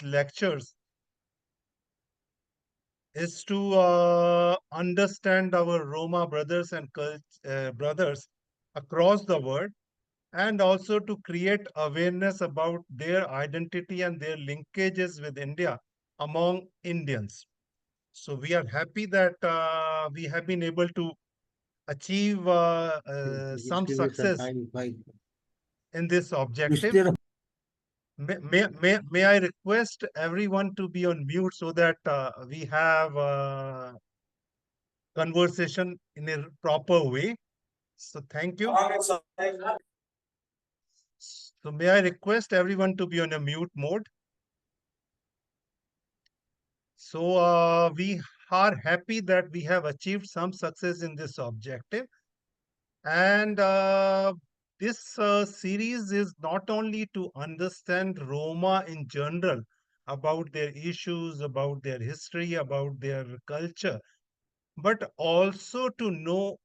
these lectures is to understand our Roma brothers and brothers across the world, and also to create awareness about their identity and their linkages with India among Indians. So we are happy that we have been able to achieve some success in this objective. May I request everyone to be on mute so that we have conversation in a proper way. So thank you. So may I request everyone to be on a mute mode. So we are happy that we have achieved some success in this objective. And this series is not only to understand Roma in general, about their issues, about their history, about their culture, but also to know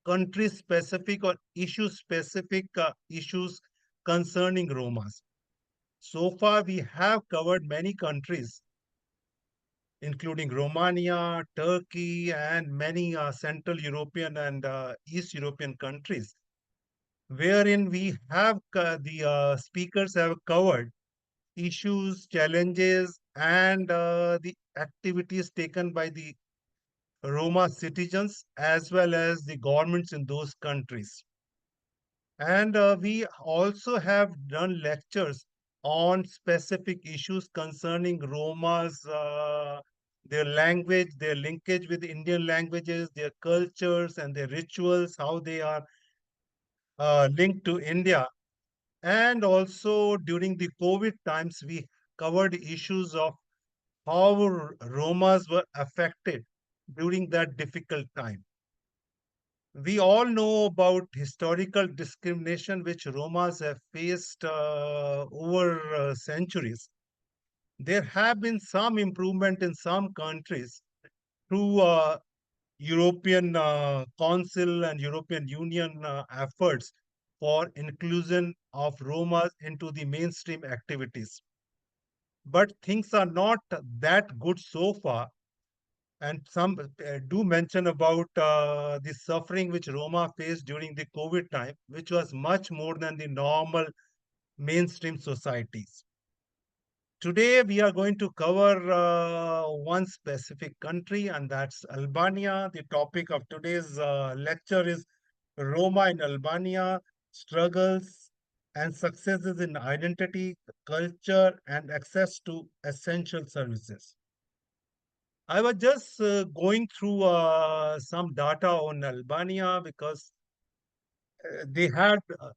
country specific or issue specific issues concerning Romas. So far, we have covered many countries, including Romania, Turkey, and many Central European and East European countries, wherein we have the speakers have covered issues, challenges, and the activities taken by the Roma citizens as well as the governments in those countries. And we also have done lectures on specific issues concerning Roma's, their language, their linkage with Indian languages, their cultures, and their rituals, how they are linked to India. And also during the COVID times, we covered issues of how Romas were affected during that difficult time. We all know about historical discrimination which Romas have faced over centuries. There have been some improvement in some countries through European Council and European Union efforts for inclusion of Romas into the mainstream activities. But things are not that good so far, and some do mention about the suffering which Roma faced during the COVID time, which was much more than the normal mainstream societies. Today, we are going to cover one specific country, and that's Albania. The topic of today's lecture is Roma in Albania, struggles and successes in identity, culture, and access to essential services. I was just going through some data on Albania because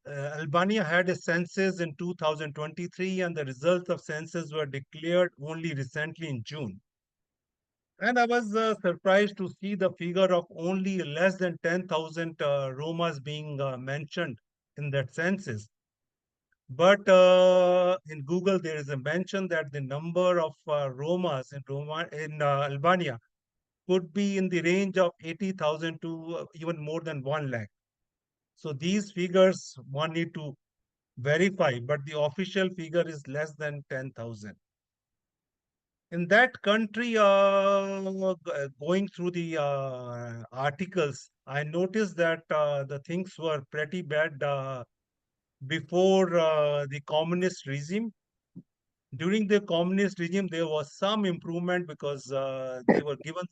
Albania had a census in 2023, and the results of census were declared only recently in June. And I was surprised to see the figure of only less than 10,000 Romas being mentioned in that census. But in Google, there is a mention that the number of Romas in Albania could be in the range of 80,000 to even more than 1 lakh. So these figures one need to verify, but the official figure is less than 10,000. In that country, going through the articles, I noticed that the things were pretty bad before the communist regime. During the communist regime, there was some improvement because they were given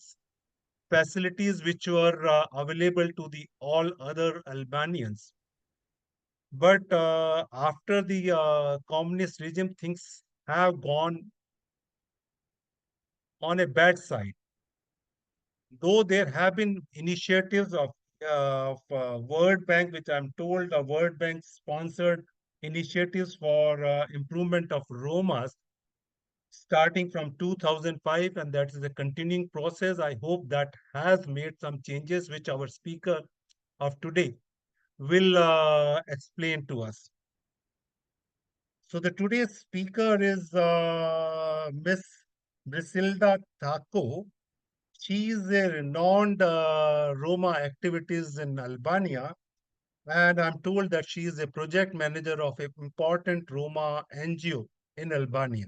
facilities which were available to the all other Albanians. But after the communist regime, things have gone on a bad side. Though there have been initiatives of World Bank, which I'm told a World Bank sponsored initiatives for improvement of Romas starting from 2005, and that is a continuing process. I hope that has made some changes, which our speaker of today will explain to us. So the today's speaker is Miss Brisilda Taço. She is a renowned Roma activities in Albania, and I'm told that she is a project manager of an important Roma NGO in Albania.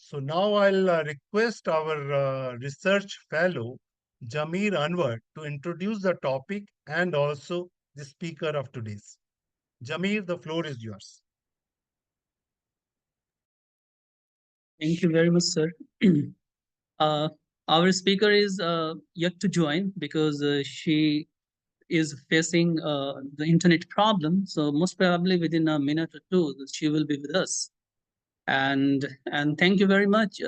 So now I'll request our research fellow, Jamir Anwar, to introduce the topic and also the speaker of today's. Jamir, the floor is yours. Thank you very much, sir. uh, our speaker is yet to join because she is facing the internet problem. So most probably within a minute or two, she will be with us. And thank you very much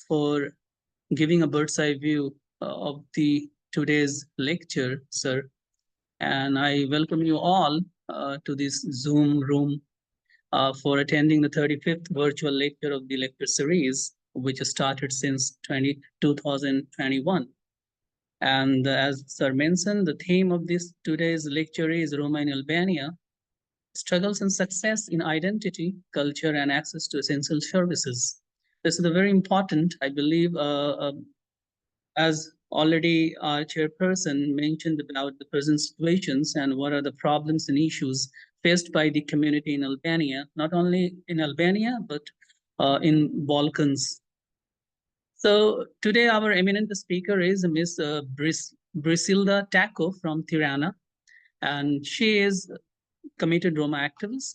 for giving a bird's eye view of the today's lecture, sir. And I welcome you all to this Zoom room for attending the 35th virtual lecture of the lecture series, which started since 2021. And as Sir mentioned, the theme of this today's lecture is Roma in Albania, struggles and success in identity, culture, and access to essential services. This is a very important, I believe, as already our chairperson mentioned about the present situations and what are the problems and issues faced by the community in Albania, not only in Albania, but in Balkans. So today our eminent speaker is Ms. Brisilda Taço from Tirana, and she is committed Roma activist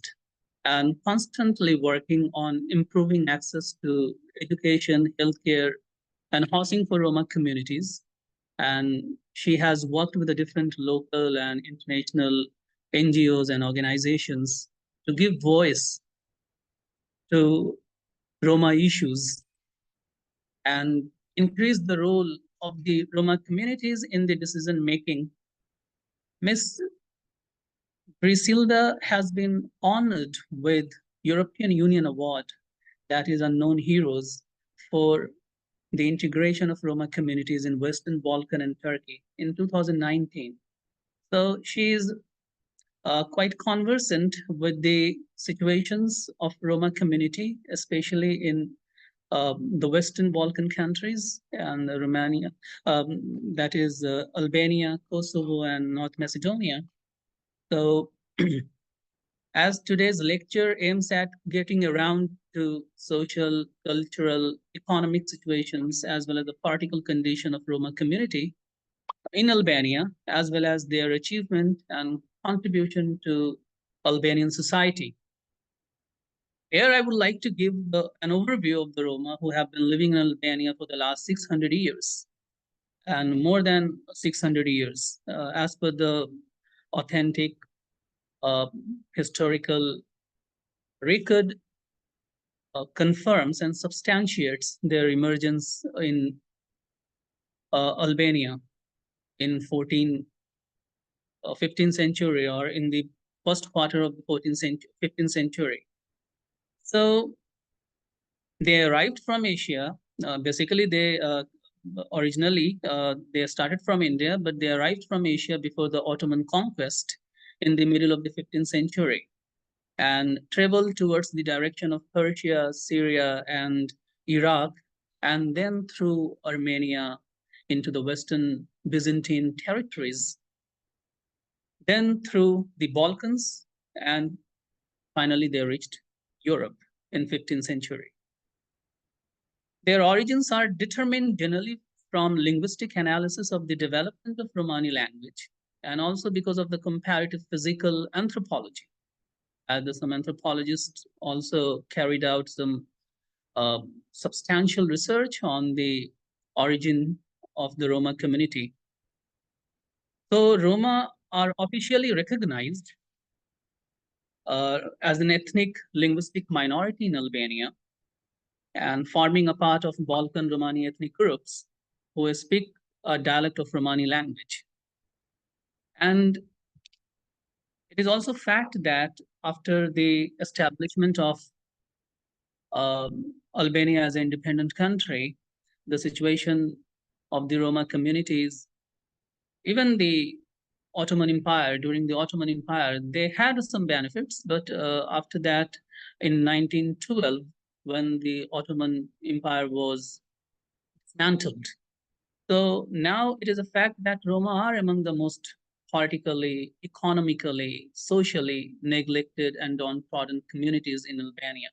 and constantly working on improving access to education, healthcare, and housing for Roma communities. And she has worked with the different local and international NGOs and organizations to give voice to Roma issues and increase the role of the Roma communities in the decision making. Ms. Brisilda has been honored with European Union Award, that is Unknown Heroes, for the integration of Roma communities in Western Balkan and Turkey in 2019. So she is quite conversant with the situations of Roma community, especially in the Western Balkan countries and Romania, that is Albania, Kosovo, and North Macedonia. So, as today's lecture aims at getting around to social, cultural, economic situations, as well as the particular condition of Roma community in Albania, as well as their achievement and contribution to Albanian society. Here, I would like to give an overview of the Roma who have been living in Albania for the last 600 years and more than 600 years, as per the authentic uh, historical record confirms and substantiates their emergence in Albania in 15th century or in the first quarter of the 15th century. So they arrived from Asia. Basically, they originally they started from India, but they arrived from Asia before the Ottoman conquest in the middle of the 15th century and traveled towards the direction of Persia, Syria, and Iraq, and then through Armenia into the Western Byzantine territories, then through the Balkans, and finally they reached Europe in 15th century. Their origins are determined generally from linguistic analysis of the development of Romani language and also because of the comparative physical anthropology. Some anthropologists also carried out some substantial research on the origin of the Roma community. So Roma are officially recognized as an ethnic linguistic minority in Albania and forming a part of Balkan Romani ethnic groups who speak a dialect of Romani language. And it is also fact that after the establishment of Albania as an independent country, the situation of the Roma communities, even the Ottoman Empire, during the Ottoman Empire, they had some benefits, but after that, in 1912, when the Ottoman Empire was dismantled, so now it is a fact that Roma are among the most politically, economically, socially neglected and downtrodden communities in Albania.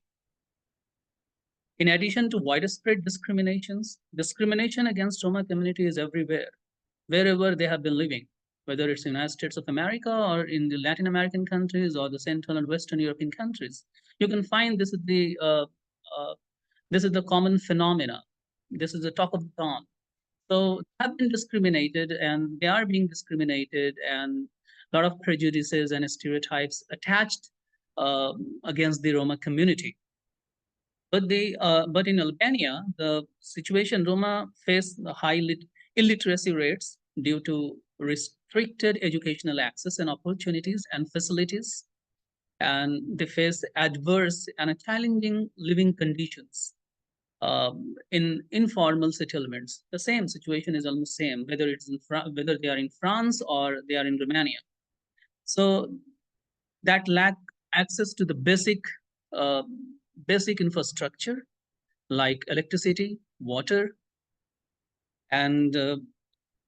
In addition to widespread discrimination against Roma community is everywhere, wherever they have been living, whether it's the United States of America or in the Latin American countries or the Central and Western European countries. You can find this is the common phenomena. This is the talk of the town. So have been discriminated and they are being discriminated, and a lot of prejudices and stereotypes attached against the Roma community. But in Albania, the situation, Roma face the high illiteracy rates due to restricted educational access and opportunities and facilities, and they face adverse and challenging living conditions in informal settlements. The same situation is almost same, whether it's in whether they are in France or they are in Romania. So that lack access to the uh, basic infrastructure like electricity, water, and uh,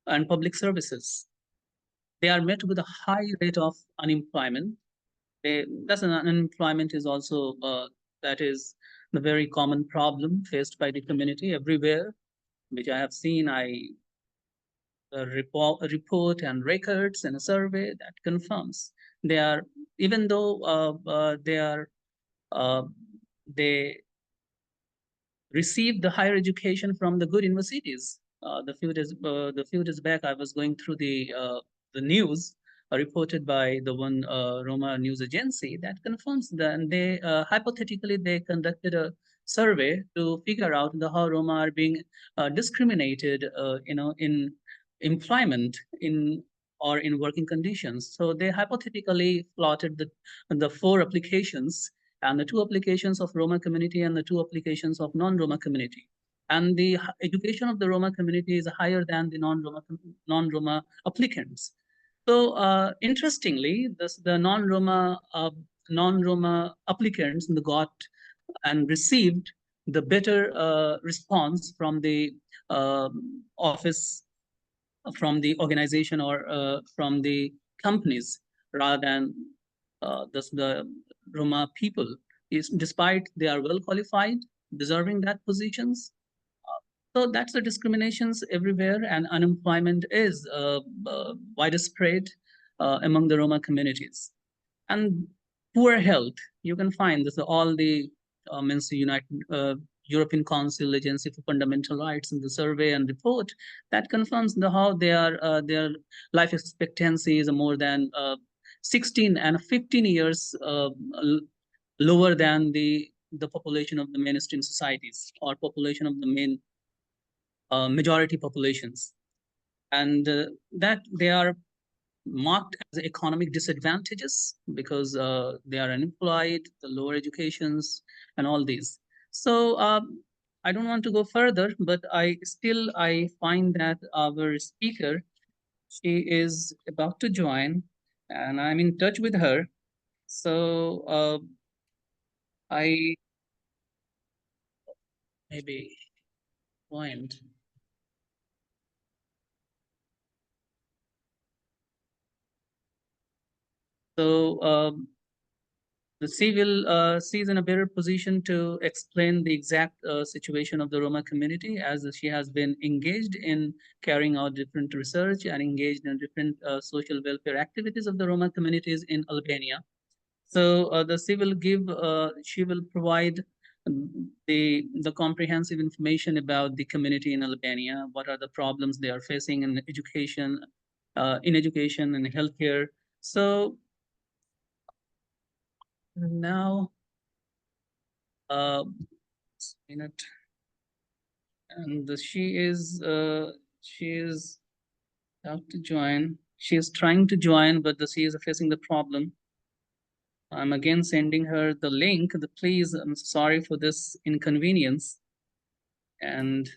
and public services. They are met with a high rate of unemployment. That's an unemployment is also that is the very common problem faced by the community everywhere, which I have seen. Report and records and a survey that confirms they are, even though uh, they received the higher education from the good universities. The few days back, I was going through the news reported by the one Roma news agency that confirms that. And they hypothetically they conducted a survey to figure out the how Roma are being discriminated, in employment in or in working conditions. So they hypothetically plotted the four applications, and the two applications of Roma community and the two applications of non-Roma community. And the education of the Roma community is higher than the non-Roma applicants. So interestingly, the non-Roma applicants got and received the better response from the office, from the organization, or from the companies, rather than the Roma people, is despite they are well qualified, deserving that positions. So that's the discriminations everywhere, and unemployment is widespread among the Roma communities. And poor health, you can find this all the means United European Council Agency for Fundamental Rights in the survey and report that confirms how their life expectancy is more than 16 and 15 years lower than the population of the mainstream societies or population of the main majority populations, and that they are marked as economic disadvantages because they are unemployed, the lower educations, and all these. So I don't want to go further, but I find that our speaker, she is about to join, and I'm in touch with her. So I maybe joined. So she is in a better position to explain the exact situation of the Roma community, as she has been engaged in carrying out different research and engaged in different social welfare activities of the Roma communities in Albania. So she will provide the comprehensive information about the community in Albania. What are the problems they are facing in education and healthcare. So now, uh, minute, and she is about to join. She is trying to join, but she is facing the problem. I'm again sending her the link. Please, I'm sorry for this inconvenience. And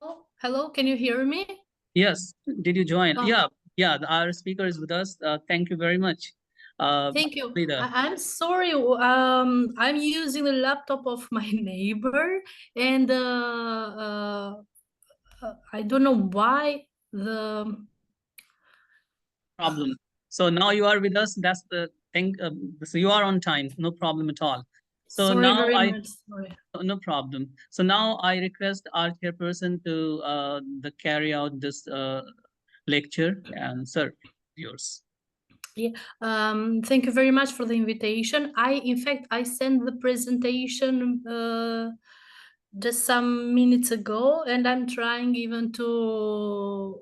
Oh, hello, can you hear me? yes, did you join? Oh. Yeah, our speaker is with us. Thank you very much. Thank you. Leader. I'm sorry. I'm using the laptop of my neighbor, and I don't know why the Problem. So now you are with us. That's the thing. So you are on time. No problem at all. So Sorry now very I much. Sorry. no problem. So now I request our chairperson to carry out this lecture, and sir, yours. Yeah, thank you very much for the invitation. In fact, I sent the presentation just some minutes ago, and I'm trying even to,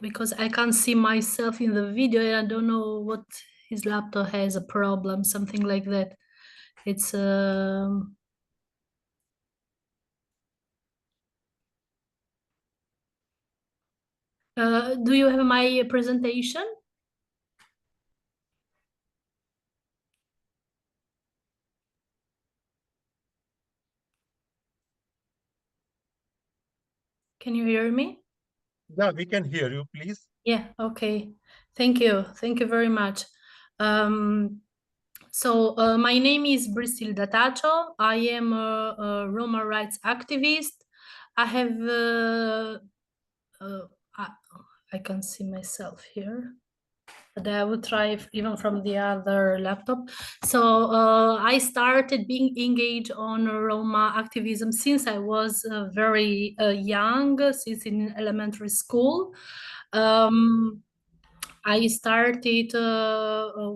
because I can't see myself in the video, and I don't know what his laptop has a problem, something like that. It's do you have my presentation? Can you hear me? Yeah, we can hear you, please. Yeah, okay. Thank you. Thank you very much. So my name is Brisilda Taço. I am a Roma Rights Activist. I have, I can see myself here, but I will try even from the other laptop. So I started being engaged on Roma activism since I was very young, since in elementary school. I started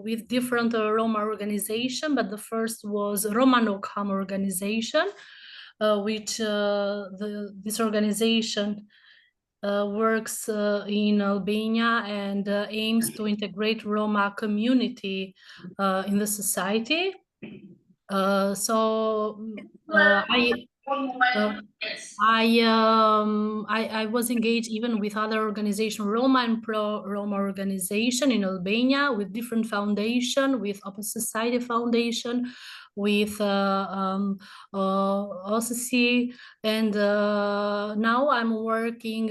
with different Roma organization, but the first was Roma Nocam organization, which this organization works in Albania and aims to integrate Roma community in the society. I was engaged even with other organization, Roma and pro-Roma organization in Albania, with different foundation, with Open Society Foundation, with OCC, and now I'm working,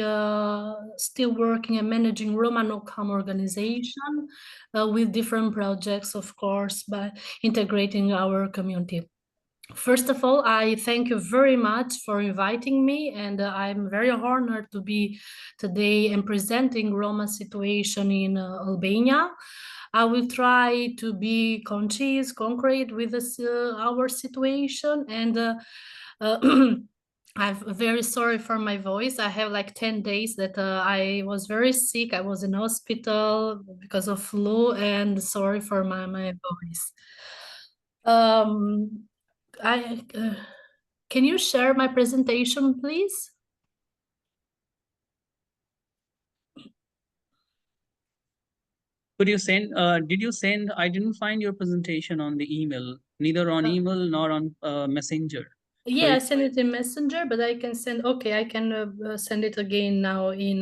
still working and managing Roma Nocam organization with different projects, of course, by integrating our community. First of all, I thank you very much for inviting me, and I'm very honored to be today and presenting Roma situation in Albania. I will try to be concrete with this, our situation, and I'm very sorry for my voice. I have like 10 days that I was very sick. I was in hospital because of flu, and sorry for my voice. Can you share my presentation, please? Could you send? Did you send? I didn't find your presentation on the email, neither on email nor on Messenger. Yeah, I sent it in Messenger, but I can send. Okay, I can send it again now in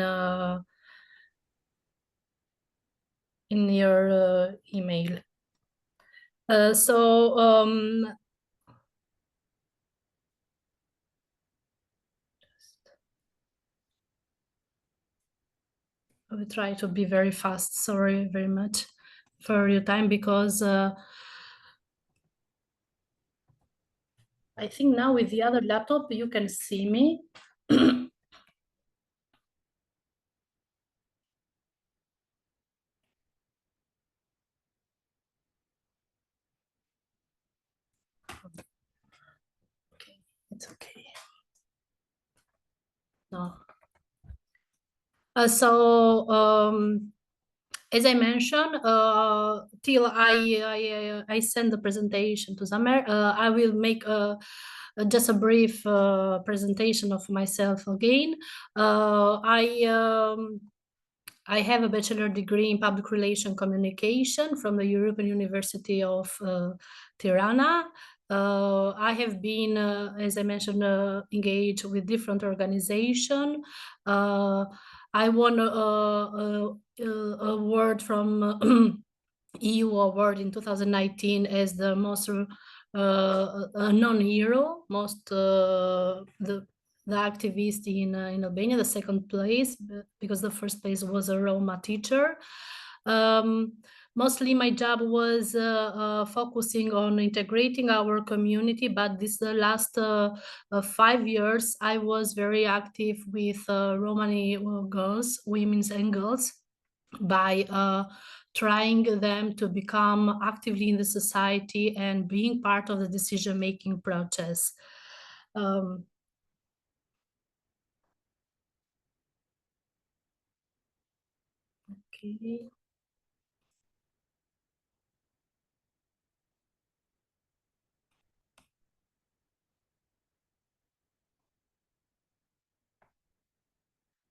your email. I will try to be very fast. Sorry very much for your time, because I think now with the other laptop you can see me. Okay, it's okay. No. As I mentioned, till I send the presentation to Zamer, I will make just a brief presentation of myself again. I have a bachelor degree in public relation communication from the European University of Tirana. I have been, as I mentioned, engaged with different organizations. I won a award from EU award in 2019 as the most non-hero, most the activist in Albania, the second place, because the first place was a Roma teacher. Mostly my job was focusing on integrating our community, but this last 5 years, I was very active with Romani girls, women and girls, by trying them to become actively in the society and being part of the decision-making process. Okay.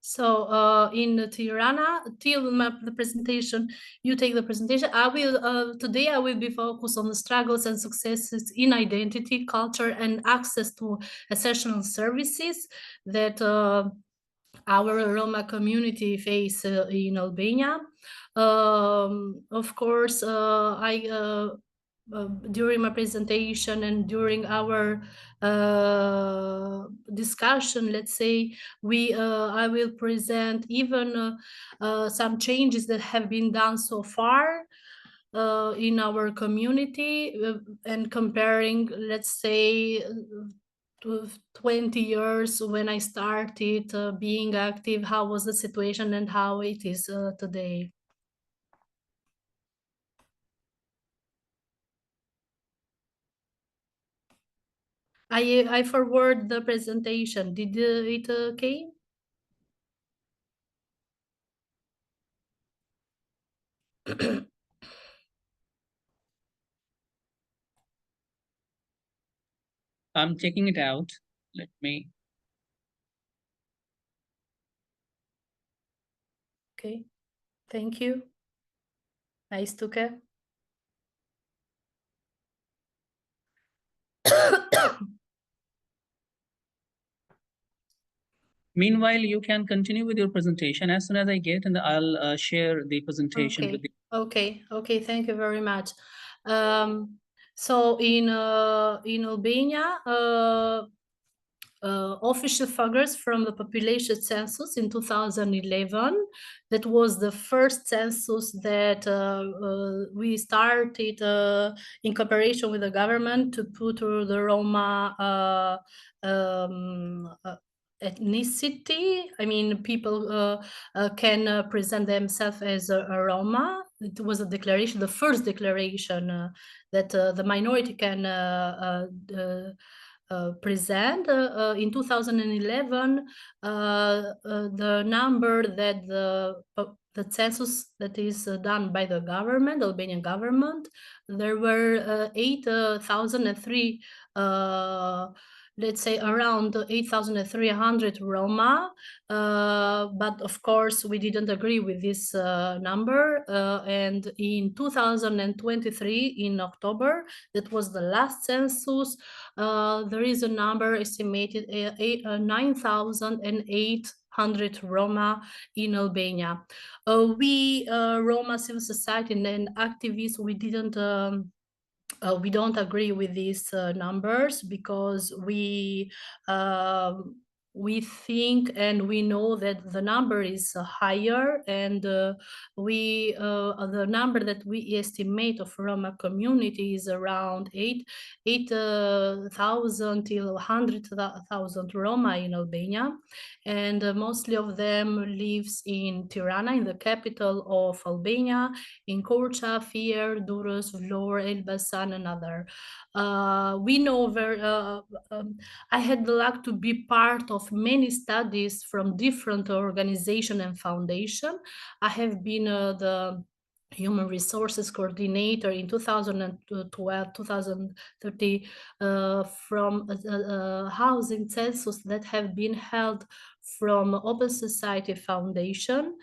So in Tirana, till the presentation, you take the presentation. I will today I will be focused on the struggles and successes in identity, culture, and access to essential services that our Roma community face in Albania. Of course, during my presentation and during our discussion, let's say, I will present even some changes that have been done so far in our community and comparing, let's say, to 20 years when I started being active, how was the situation and how it is today. I forward the presentation. Did it okay? I'm taking it out. Let me. Okay, thank you. Nice to care. Meanwhile, you can continue with your presentation as soon as I get, and I'll share the presentation with you. Okay, thank you very much. So in Albania, official figures from the population census in 2011. That was the first census that we started in cooperation with the government to put through the Roma ethnicity. I mean, people can present themselves as a Roma. It was a declaration, the first declaration that the minority can present. In 2011, the number that the census that is done by the government, the Albanian government, there were 8,003 let's say around 8,300 Roma, but of course we didn't agree with this number. And in 2023, in October, that was the last census, there is a number estimated 9,800 Roma in Albania. We Roma civil society and activists, we don't agree with these numbers because we think and we know that the number is higher, and the number that we estimate of Roma community is around 8,000 till 100,000 Roma in Albania, and mostly of them lives in Tirana, in the capital of Albania, in Korça, Fier, Durrës, Vlorë, Elbasan, and other. We know I had the luck to be part of many studies from different organizations and foundation. I have been the Human Resources Coordinator in 2012, 2030 from housing census that have been held from Open Society Foundation.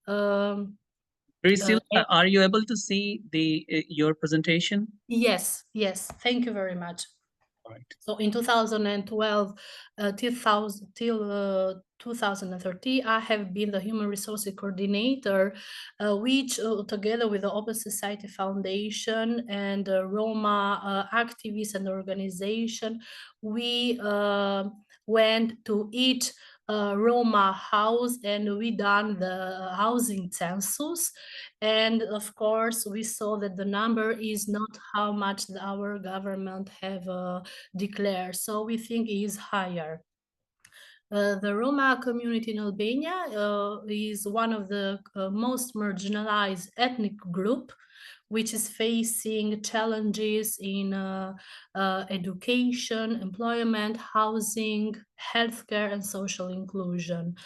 Brisilda, are you able to see your presentation? Yes, thank you very much. All right. So in 2012 till 2030, I have been the Human Resources Coordinator, which together with the Open Society Foundation and Roma activists and organization, we went to each Roma house and we done the housing census. And of course, we saw that the number is not how much our government have declared. So we think it is higher. The Roma community in Albania is one of the most marginalized ethnic group, which is facing challenges in education, employment, housing, healthcare, and social inclusion.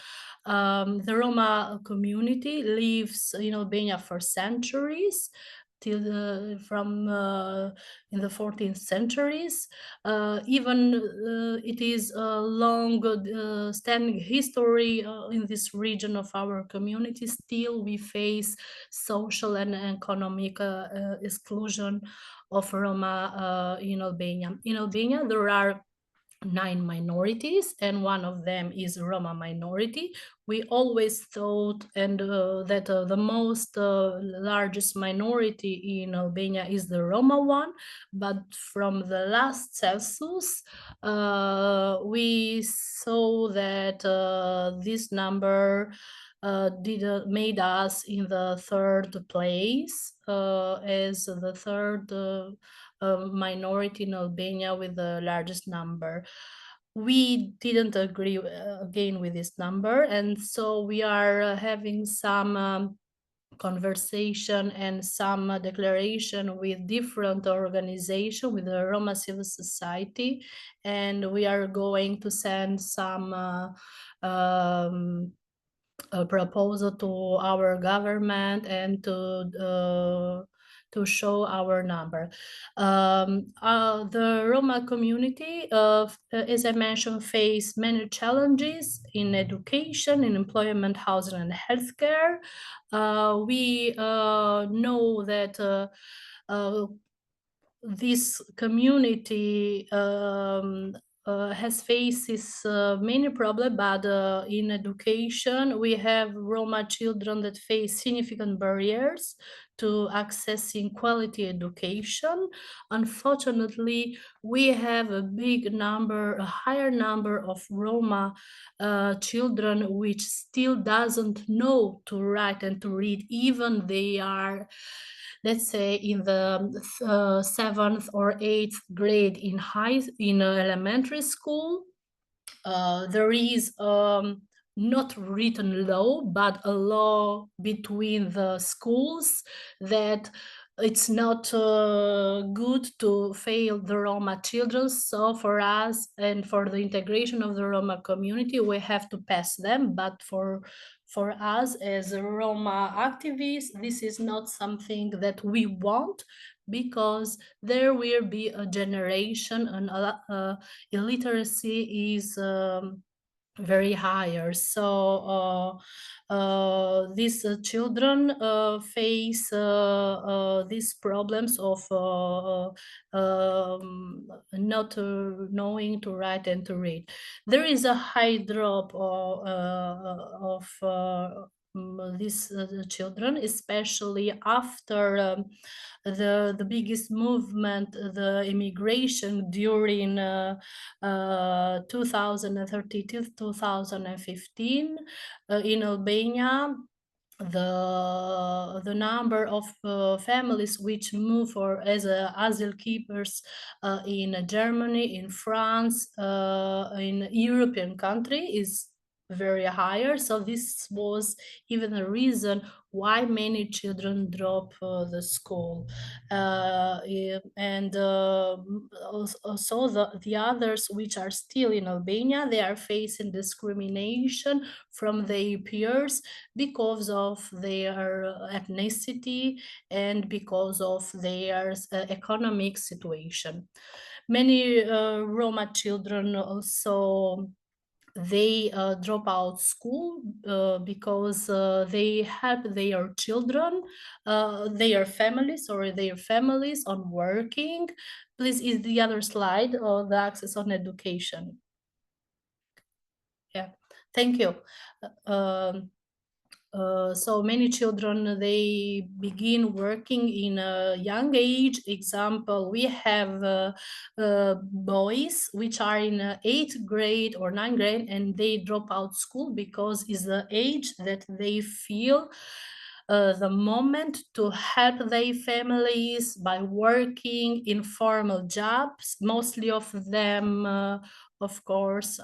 The Roma community lives in Albania for centuries, till from in the 14th centuries. Even it is a long standing history in this region of our community. Still, we face social and economic exclusion of Roma in Albania. In Albania, there are 9 minorities, and one of them is Roma minority. We always thought that the most largest minority in Albania is the Roma one, but from the last census, we saw that this number made us in the third place as the third minority in Albania with the largest number. We didn't agree again with this number, and so we are having some conversation and some declaration with different organizations, with the Roma civil society, and we are going to send some a proposal to our government and to show our number. The Roma community, as I mentioned, face many challenges in education, in employment, housing, and healthcare. We know that this community has faces many problems, but in education we have Roma children that face significant barriers to accessing quality education. Unfortunately, we have a higher number of Roma children which still doesn't know to write and to read, even they are, let's say, in the 7th or 8th grade in elementary school. There is not written law, but a law between the schools that it's not good to fail the Roma children. So for us and for the integration of the Roma community, we have to pass them. But for us as a Roma activists, this is not something that we want, because there will be a generation, and illiteracy is very higher. So these children face these problems of not knowing to write and to read. There is a high drop of these children, especially after the biggest movement, the immigration during 2013 to 2015 in Albania. The number of families which move for as asylum keepers in Germany, in France, in European country is very higher. So this was even a reason why many children drop the school. And also the others which are still in Albania, they are facing discrimination from their peers because of their ethnicity and because of their economic situation. Many Roma children also, they drop out school because they help their children, their families on working. Please, is the other slide, or the access on education? Yeah, thank you. So many children, they begin working in a young age. Example, we have boys which are in 8th grade or 9th grade, and they drop out school because it's the age that they feel the moment to help their families by working in formal jobs. Mostly of them of course,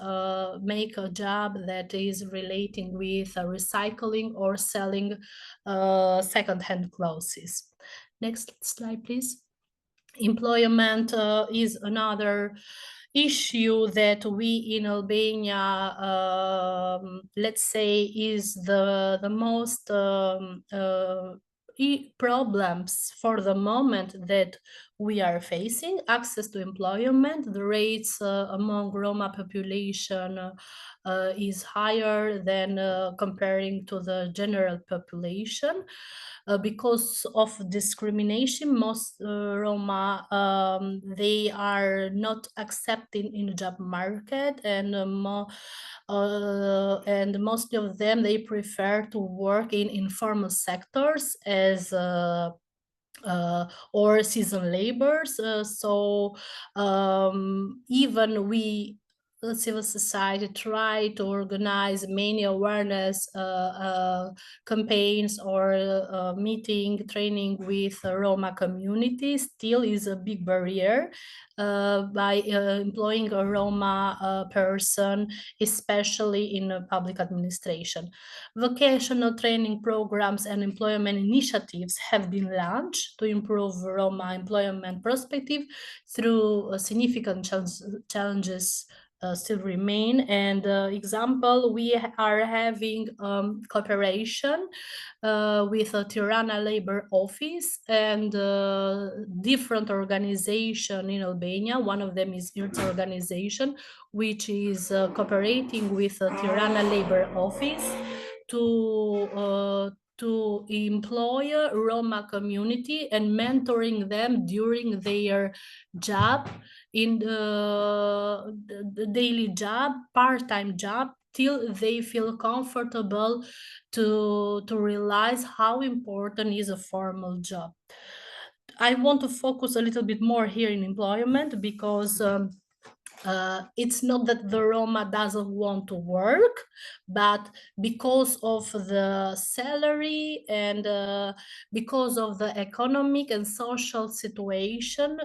make a job that is relating with recycling or selling second-hand clothes. Next slide, please. Employment is another issue that we in Albania, let's say, is the most problems for the moment that we are facing. Access to employment, the rates among Roma population is higher than comparing to the general population. Because of discrimination, most Roma, they are not accepted in the job market, and most of them, they prefer to work in informal sectors as or season laborers. So even we, civil society, try to organize many awareness campaigns or meeting, training with Roma community, still is a big barrier by employing a Roma person, especially in public administration. Vocational training programs and employment initiatives have been launched to improve Roma employment perspective through significant challenges still remain. And example, we are having cooperation with a Tirana labor office and different organization in Albania. One of them is Youth Organization, which is cooperating with a Tirana labor office to employ a Roma community and mentoring them during their job, in the daily job, part-time job, till they feel comfortable to realize how important is a formal job. I want to focus a little bit more here in employment because it's not that the Roma doesn't want to work, but because of the salary and because of the economic and social situation,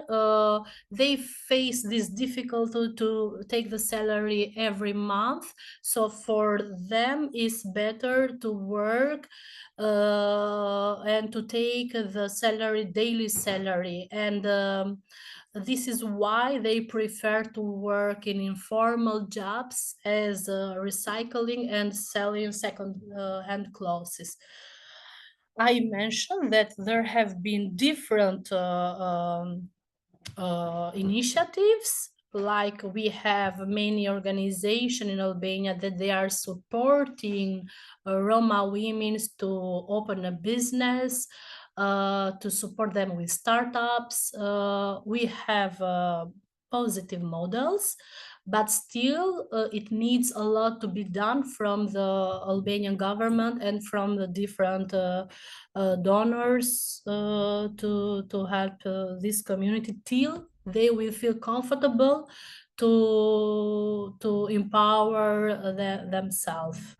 they face this difficulty to take the salary every month. So for them, it's better to work and to take the salary, daily salary. And this is why they prefer to work in informal jobs as recycling and selling second-hand clothes. I mentioned that there have been different initiatives, like we have many organizations in Albania that they are supporting Roma women to open a business, to support them with startups. We have positive models, but still it needs a lot to be done from the Albanian government and from the different donors to help this community till they will feel comfortable to empower themselves.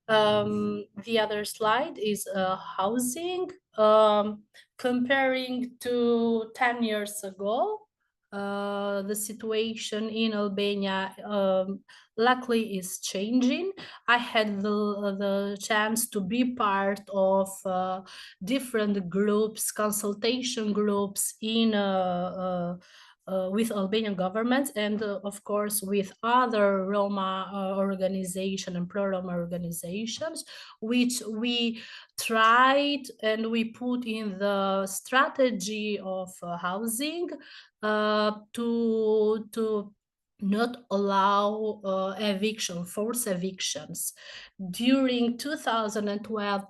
The other slide is housing. Comparing to 10 years ago, the situation in Albania luckily is changing. I had the chance to be part of different groups, consultation groups in with Albanian governments and of course with other Roma organization and pro-Roma organizations, which we tried and we put in the strategy of housing to not allow forced evictions. During 2012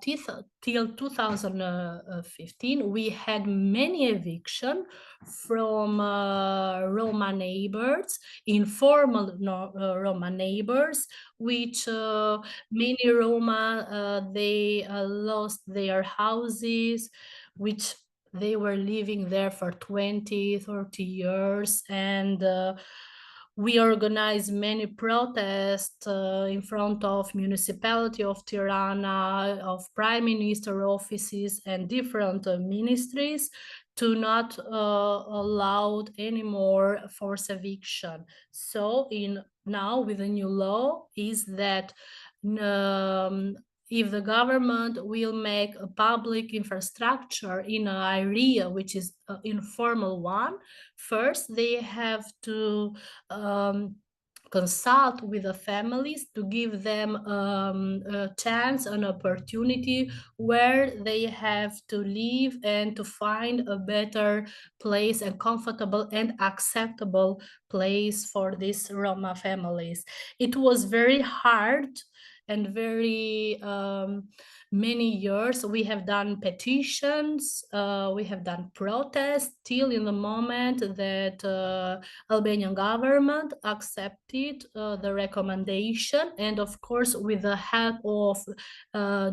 till 2015, we had many evictions from Roma neighbors, informal Roma neighbors, which many Roma, they lost their houses, which they were living there for 20, 30 years. And we organize many protests in front of municipality of Tirana, of prime minister offices and different ministries to not allow anymore forced eviction. So now with the new law is that if the government will make a public infrastructure in an area which is an informal one, first they have to consult with the families to give them a chance, an opportunity where they have to live and to find a better place, and comfortable and acceptable place for these Roma families. It was very hard and very many years. We have done petitions, we have done protests till in the moment that Albanian government accepted the recommendation, and of course with the help of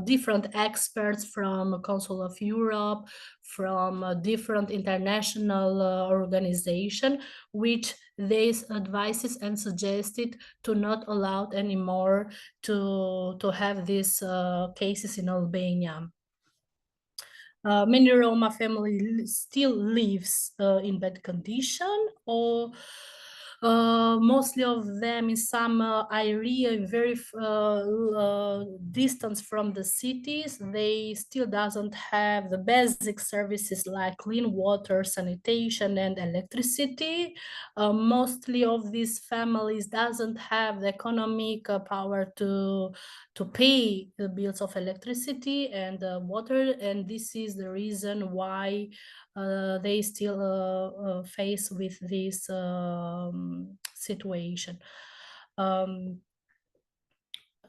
different experts from Council of Europe, from different international organization, which they advises and suggested to not allow anymore to have these cases in Albania. Many Roma families still lives in bad condition, or mostly of them in some area very distance from the cities. They still doesn't have the basic services like clean water, sanitation, and electricity. Mostly of these families doesn't have the economic power to pay the bills of electricity and water, and this is the reason why they still face with this situation.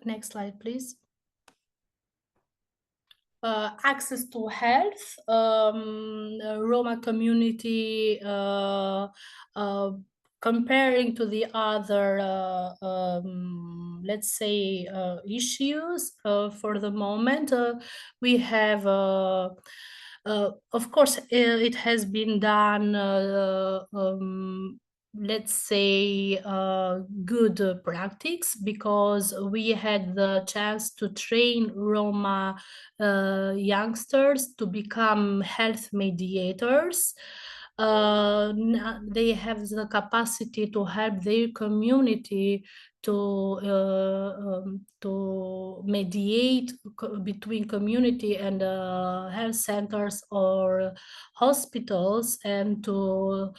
Next slide, please. Access to health. Roma community, comparing to the other, let's say, issues, for the moment, we have, of course, it has been done, let's say, good practice, because we had the chance to train Roma youngsters to become health mediators. They have the capacity to help their community to mediate between community and health centers or hospitals, and to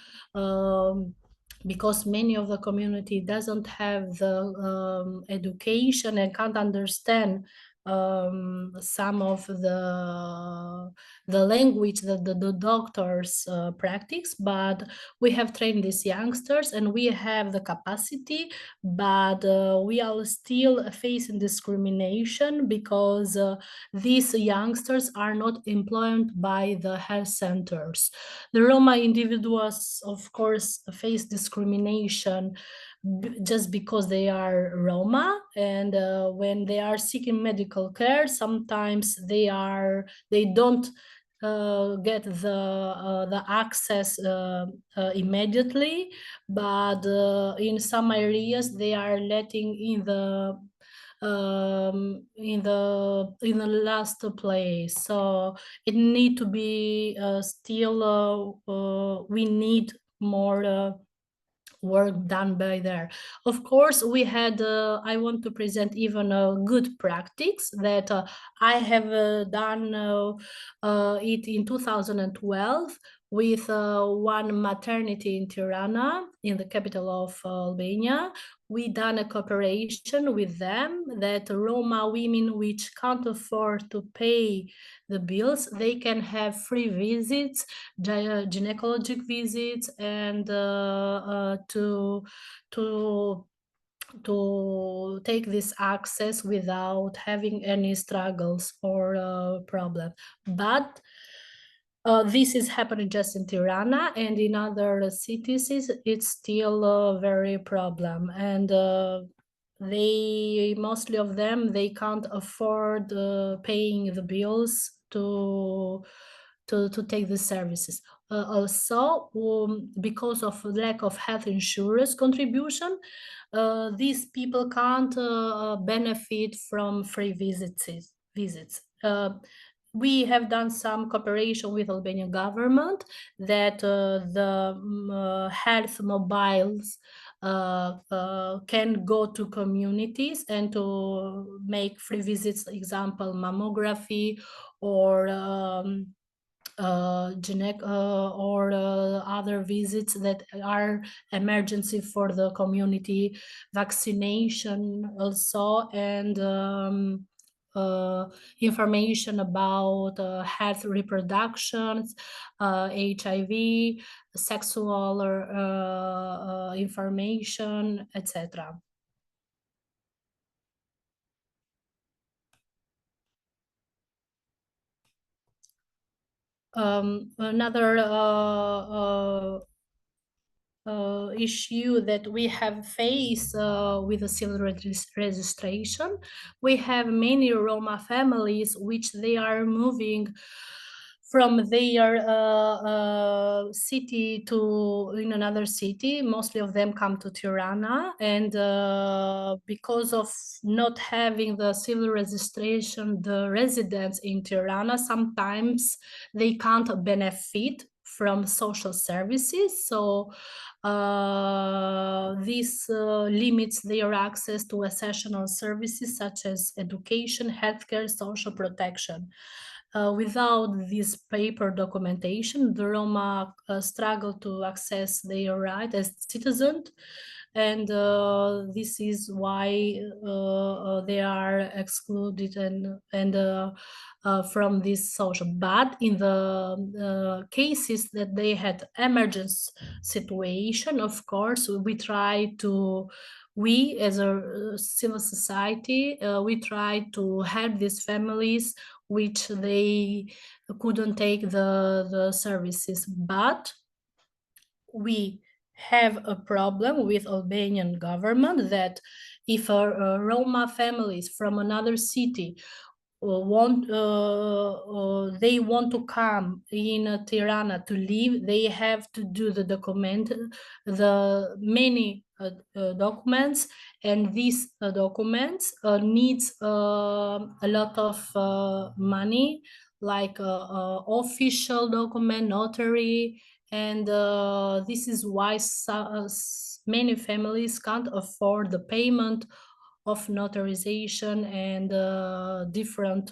because many of the community doesn't have the education and can't understand some of the language that the doctors practice, but we have trained these youngsters and we have the capacity, but we are still facing discrimination because these youngsters are not employed by the health centers. The Roma individuals, of course, face discrimination just because they are Roma, and when they are seeking medical care, sometimes they don't get the access immediately, but in some areas they are letting in the last place. So it need to be still we need more work done by there. Of course, we had, I want to present even a good practice that I have done it in 2012 with one maternity in Tirana, in the capital of Albania. We done a cooperation with them that Roma women which can't afford to pay the bills, they can have free visits, gynecologic visits, and to take this access without having any struggles or problem. But this is happening just in Tirana, and in other cities it's still a very problem, and they, mostly of them, they can't afford paying the bills to take the services. also, because of lack of health insurance contribution, these people can't benefit from free visits. We have done some cooperation with Albanian government that the health mobiles can go to communities and to make free visits, example, mammography or or other visits that are emergency for the community, vaccination also, and information about health reproductions, HIV, sexual information, etc. Another issue that we have faced with the civil registration, we have many Roma families which they are moving from their city to in another city. Mostly of them come to Tirana, and because of not having the civil registration, the residents in Tirana, sometimes they can't benefit from social services. So this limits their access to essential services such as education, healthcare, social protection. Without this paper documentation, the Roma struggle to access their right as citizens, and this is why they are excluded and from this social. But in the cases that they had emergency situation, of course, we as a civil society, we try to help these families which they couldn't take the services. But we have a problem with Albanian government that if a Roma families from another city they want to come in Tirana to live, they have to do the many documents, and these documents needs a lot of money, like official document, notary, and this is why many families can't afford the payment of notarization and different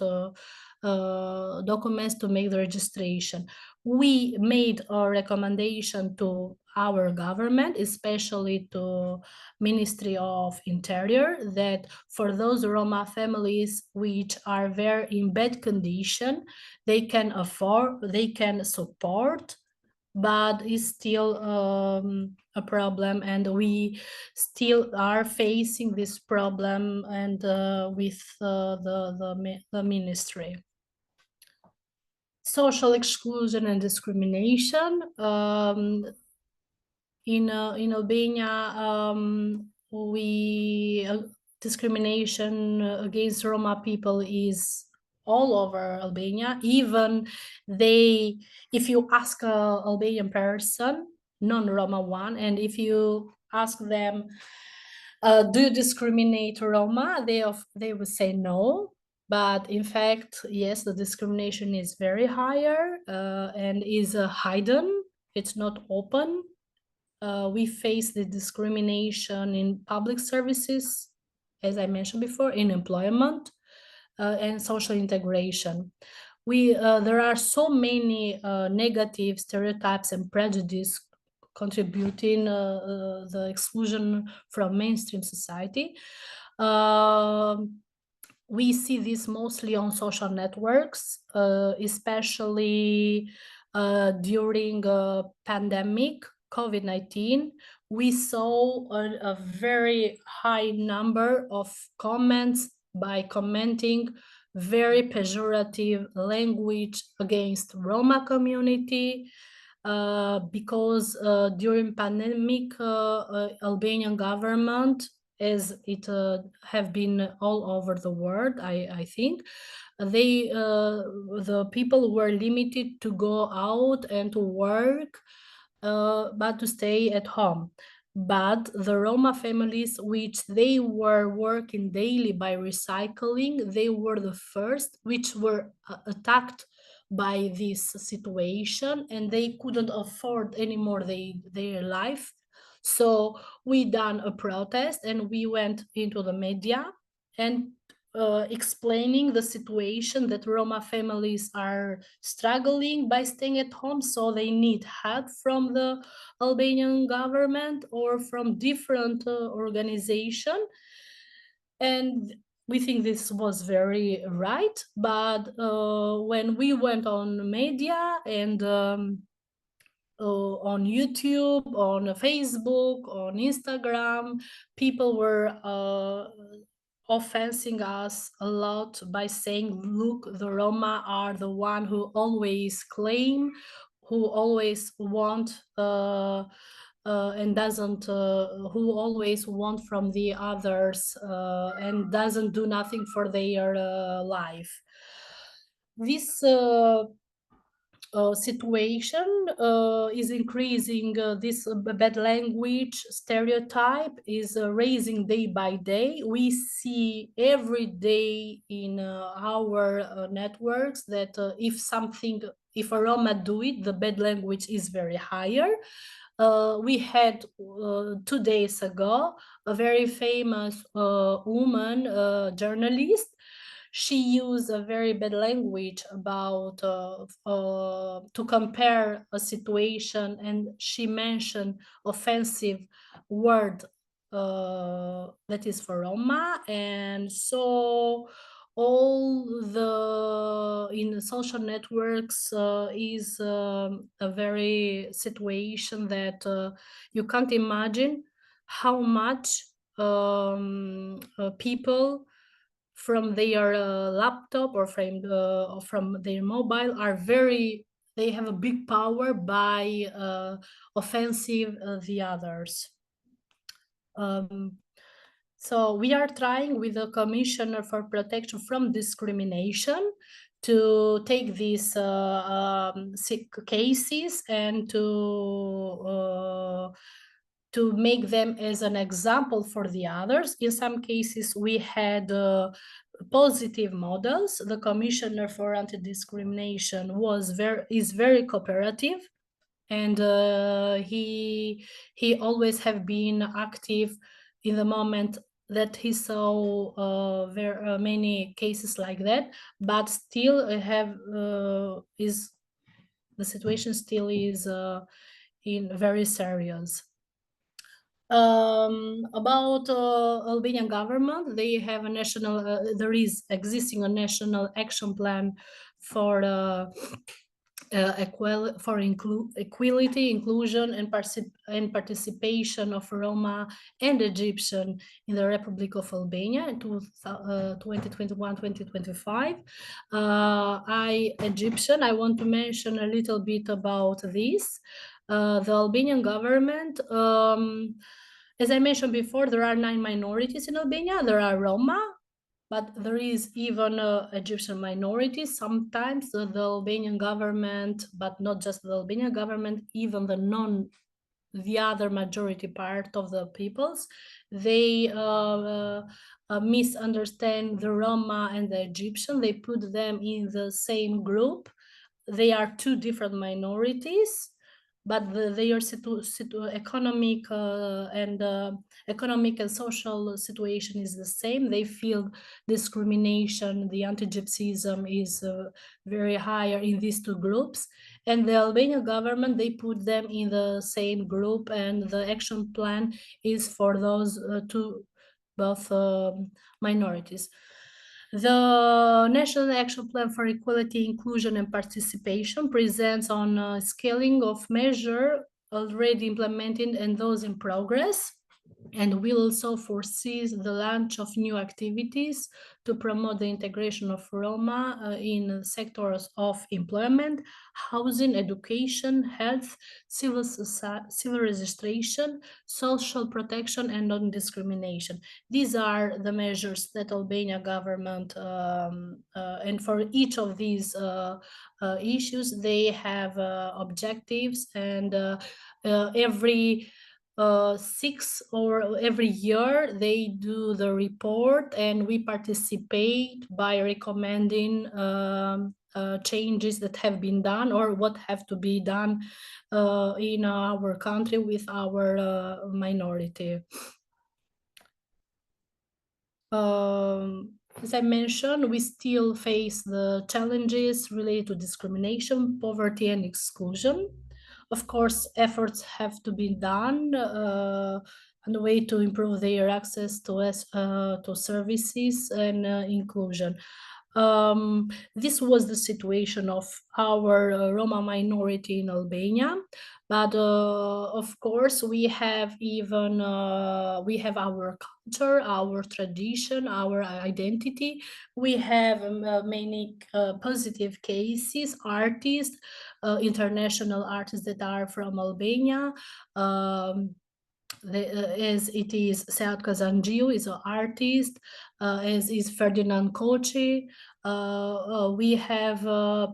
documents to make the registration. We made a recommendation to our government, especially to Ministry of Interior, that for those Roma families which are very in bad condition, they can afford, they can support, but it's still a problem, and we still are facing this problem and with the ministry. Social exclusion and discrimination. In Albania, discrimination against Roma people is all over Albania. Even if you ask a Albanian person, non-Roma one, and if you ask them, do you discriminate Roma? They will say no. But in fact, yes, the discrimination is very higher and is hidden. It's not open. We face the discrimination in public services, as I mentioned before, in employment and social integration. There are so many negative stereotypes and prejudice contributing the exclusion from mainstream society. We see this mostly on social networks, especially during pandemic COVID-19. We saw a very high number of comments by commenting very pejorative language against Roma community, because during pandemic, Albanian government as it have been all over the world, I think. The people were limited to go out and to work, but to stay at home. But the Roma families, which they were working daily by recycling, they were the first which were attacked by this situation, and they couldn't afford anymore their life. So we done a protest, and we went into the media and explaining the situation that Roma families are struggling by staying at home, so they need help from the Albanian government or from different organization. And we think this was very right. But when we went on media and on YouTube, on Facebook, on Instagram, people were offending us a lot by saying, look, the Roma are the one who always claim, who always want and doesn't, who always want from the others and doesn't do nothing for their life. This situation is increasing. This bad language stereotype is raising day by day. We see every day in our networks that if a Roma do it, the bad language is very higher. We had 2 days ago a very famous woman journalist. She used a very bad language about to compare a situation, and she mentioned offensive word that is for Roma. And so all the in social networks is a very situation that you can't imagine how much people from their laptop or from their mobile they have a big power by offensive the others. So we are trying with the Commissioner for Protection from Discrimination to take these cases and to make them as an example for the others. In some cases, we had positive models. The Commissioner for Anti-Discrimination is very cooperative, and he always have been active in the moment that he saw very many cases like that. But still the situation still is in very serious. About Albanian government, they have a national, there is existing a national action plan for equality, inclusion, and participation of Roma and Egyptian in the Republic of Albania in 2021-2025. Egyptian, I want to mention a little bit about this. The Albanian government, as I mentioned before, there are 9 minorities in Albania. There are Roma, but there is even Egyptian minorities. Sometimes the Albanian government, but not just the Albanian government, even the other majority part of the peoples, they misunderstand the Roma and the Egyptian. They put them in the same group. They are 2 different minorities, but their economic and social situation is the same. They feel discrimination, the anti-Gypsyism is very higher in these 2 groups. And the Albanian government, they put them in the same group, and the action plan is for those both minorities. The National Action Plan for Equality, Inclusion and Participation presents on scaling of measure already implemented and those in progress. and will also foresee the launch of new activities to promote the integration of Roma in sectors of employment, housing, education, health, civil registration, social protection, and non-discrimination. These are the measures that Albania government, and for each of these issues, they have objectives, and every 6 or every year they do the report, and we participate by recommending changes that have been done or what have to be done in our country with our minority. As I mentioned, we still face the challenges related to discrimination, poverty, and exclusion. Of course, efforts have to be done on the way to improve their access to services and inclusion. This was the situation of our Roma minority in Albania, but of course we have our culture, our tradition, our identity. We have many positive cases, artists, international artists that are from Albania. As it is Sead Kazanjiu is an artist, as is Ferdinand Kochi. We have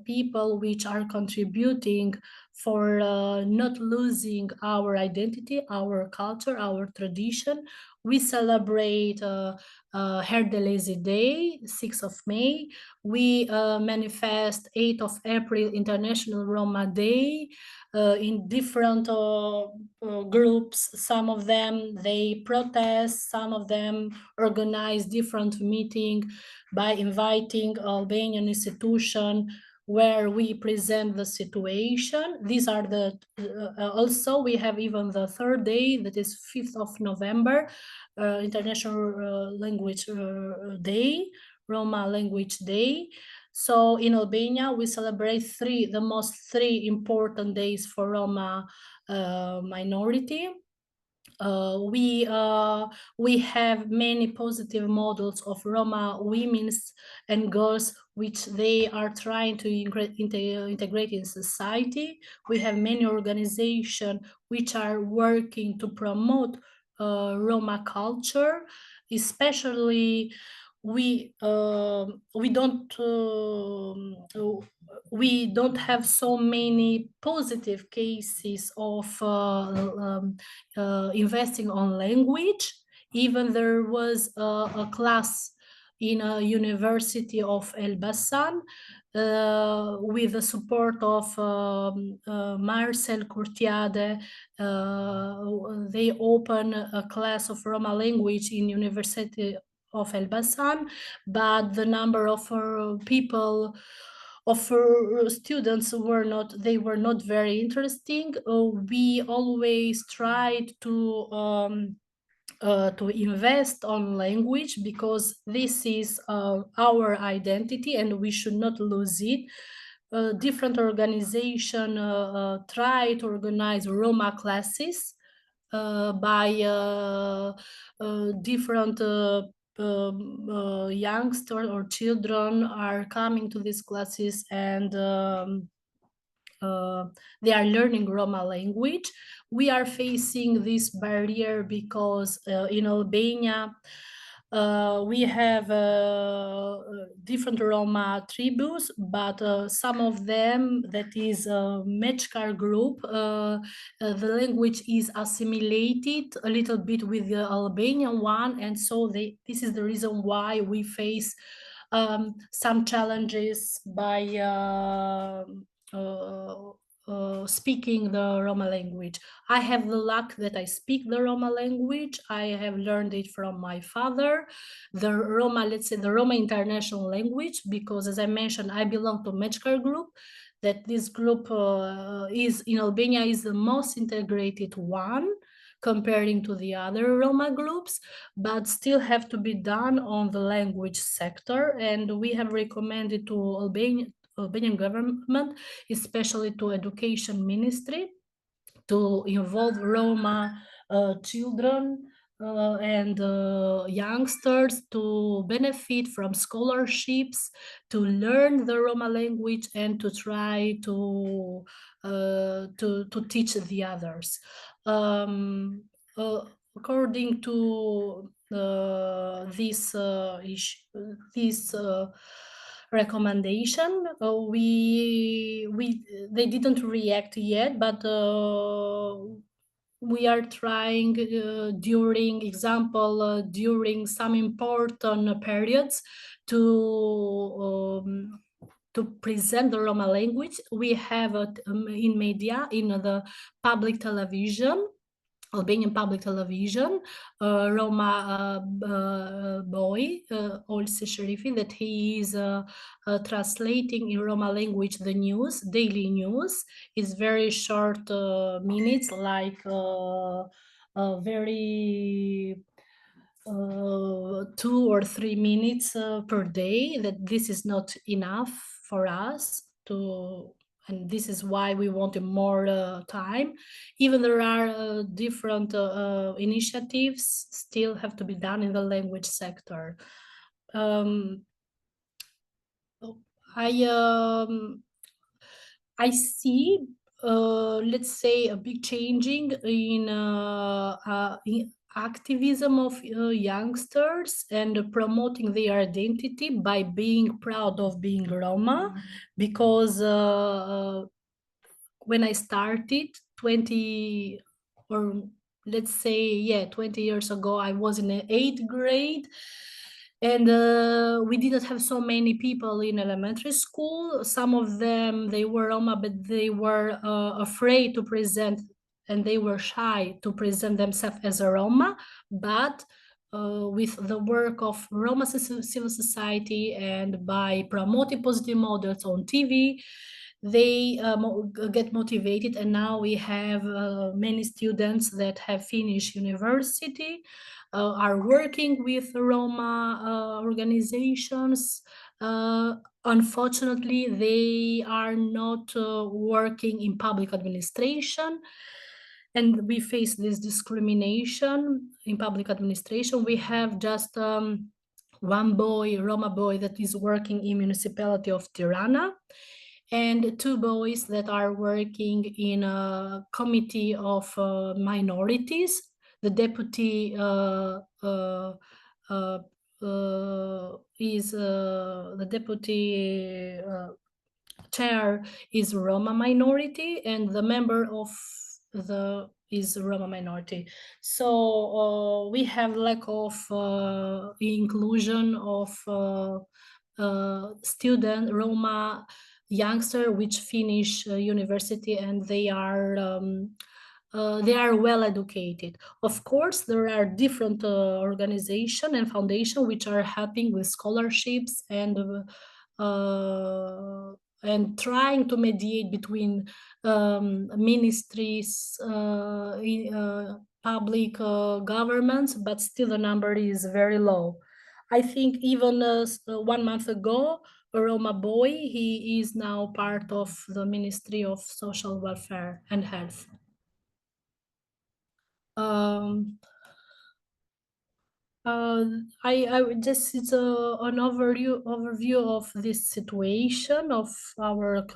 people which are contributing for not losing our identity, our culture, our tradition. We celebrate Hair de Lazy Day, 6th of May. We manifest 8th of April, International Roma Day. In different groups. Some of them, they protest, some of them organize different meeting by inviting Albanian institution where we present the situation. These are the, also we have even the third day, that is 5th of November, International Language Day, Roma Language Day. So in Albania, we celebrate the most three important days for Roma minority. We have many positive models of Roma women and girls which they are trying to integrate in society. We have many organizations which are working to promote Roma culture, especially we don't have so many positive cases of investing on language. Even there was a class in a university of Elbasan with the support of Marcel Curtiade. They open a class of Roma language in University of Elbasan, but the number of people of students were not very interesting. We always tried to invest on language because this is our identity and we should not lose it. Different organization try to organize Roma classes by different youngsters or children are coming to these classes, and they are learning Roma language. We are facing this barrier because in Albania we have different Roma tribus, but some of them, that is a Mechkar group, the language is assimilated a little bit with the Albanian one, and so this is the reason why we face some challenges by speaking the Roma language. I have the luck that I speak the Roma language. I have learned it from my father, the Roma, let's say the Roma international language, because as I mentioned, I belong to Mechkar group, that this group is in Albania is the most integrated one comparing to the other Roma groups, but still have to be done on the language sector. And we have recommended to Albanian government, especially to education ministry, to involve Roma children and youngsters to benefit from scholarships, to learn the Roma language, and to try to teach the others. According to this recommendation, they didn't react yet, but we are trying during some important periods to present the Roma language. We have it in media, in the public television, Albanian public television, Roma boy, Olse Sherifi, that he is translating in Roma language the news, daily news. It's very short minutes, like very 2 or 3 minutes per day. That this is not enough for us to, and this is why we wanted more time. Even there are different initiatives still have to be done in the language sector. I see, let's say, a big changing in activism of youngsters and promoting their identity by being proud of being Roma, because when I started 20, or let's say, 20 years ago, I was in the 8th grade, and we didn't have so many people in elementary school. Some of them, they were Roma, but they were afraid to present, and they were shy to present themselves as a Roma. But with the work of Roma civil society and by promoting positive models on TV, they get motivated, and now we have many students that have finished university, are working with Roma organizations. Unfortunately, they are not working in public administration, and we face this discrimination in public administration. We have just one boy, Roma boy, that is working in municipality of Tirana, and 2 boys that are working in a committee of minorities. The deputy is the deputy chair is Roma minority, and the member of the is Roma minority. So we have lack of inclusion of student Roma youngster which finish university, and they are well educated. Of course, there are different organization and foundation which are helping with scholarships and trying to mediate between ministries, public governments, but still the number is very low. I think even 1 month ago, a Roma boy, he is now part of the Ministry of Social Welfare and Health. I would just, it's an overview of this situation of our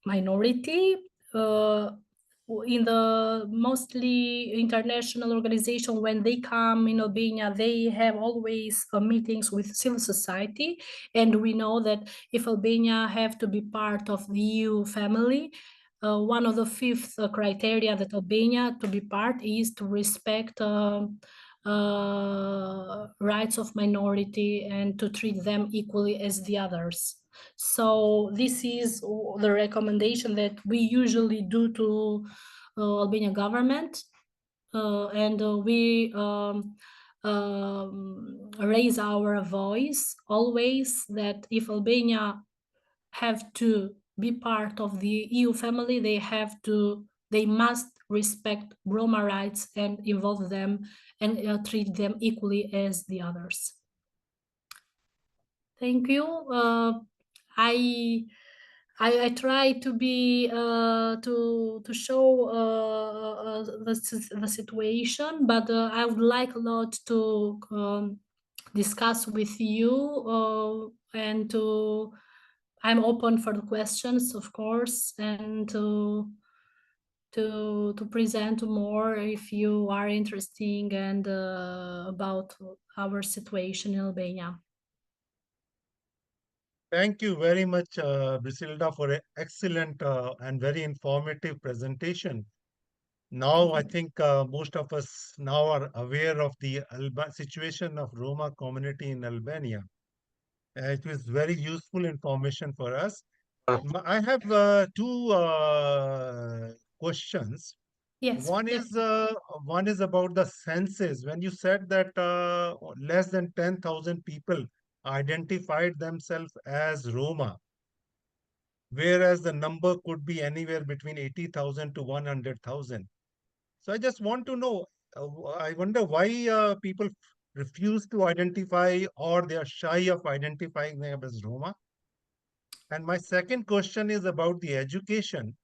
minority. In the mostly international organization, when they come in Albania, they have always meetings with civil society, and we know that if Albania have to be part of the EU family, one of the 5th criteria that Albania to be part is to respect rights of minority and to treat them equally as the others. So this is the recommendation that we usually do to Albanian government, and we raise our voice always that if Albania have to be part of the EU family, they must respect Roma rights and involve them and treat them equally as the others. Thank you. I try to be to show the situation, but I would like a lot to discuss with you and to. I'm open for the questions, of course, and to present more if you are interested and about our situation in Albania. Thank you very much, Brisilda, for an excellent and very informative presentation. Now, I think most of us now are aware of the situation of Roma community in Albania. It was very useful information for us. I have two questions. Yes. One is about the census. When you said that less than 10,000 people identified themselves as Roma, whereas the number could be anywhere between 80,000 to 100,000. So I just want to know, I wonder why people refuse to identify or they are shy of identifying them as Roma. And my second question is about the education.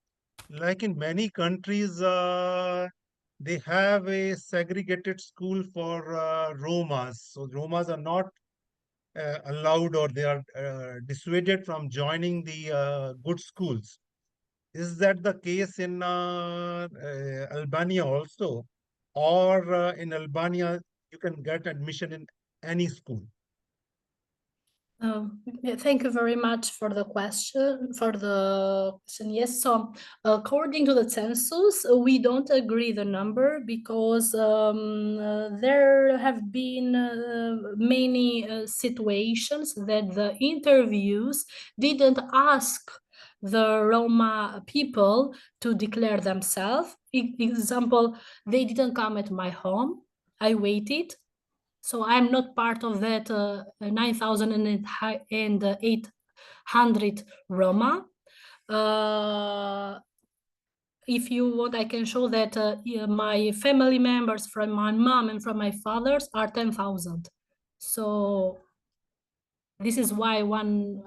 Like in many countries, they have a segregated school for Romas. So Romas are not allowed or they are dissuaded from joining the good schools. Is that the case in Albania also? Or in Albania, you can get admission in any school? Thank you very much for the question. Yes, so according to the census, we don't agree the number because there have been many situations that the interviews didn't ask the Roma people to declare themselves. Example, they didn't come at my home. I waited. So I'm not part of that 9,800 Roma. If you want, I can show that my family members from my mom and from my fathers are 10,000. So this is why one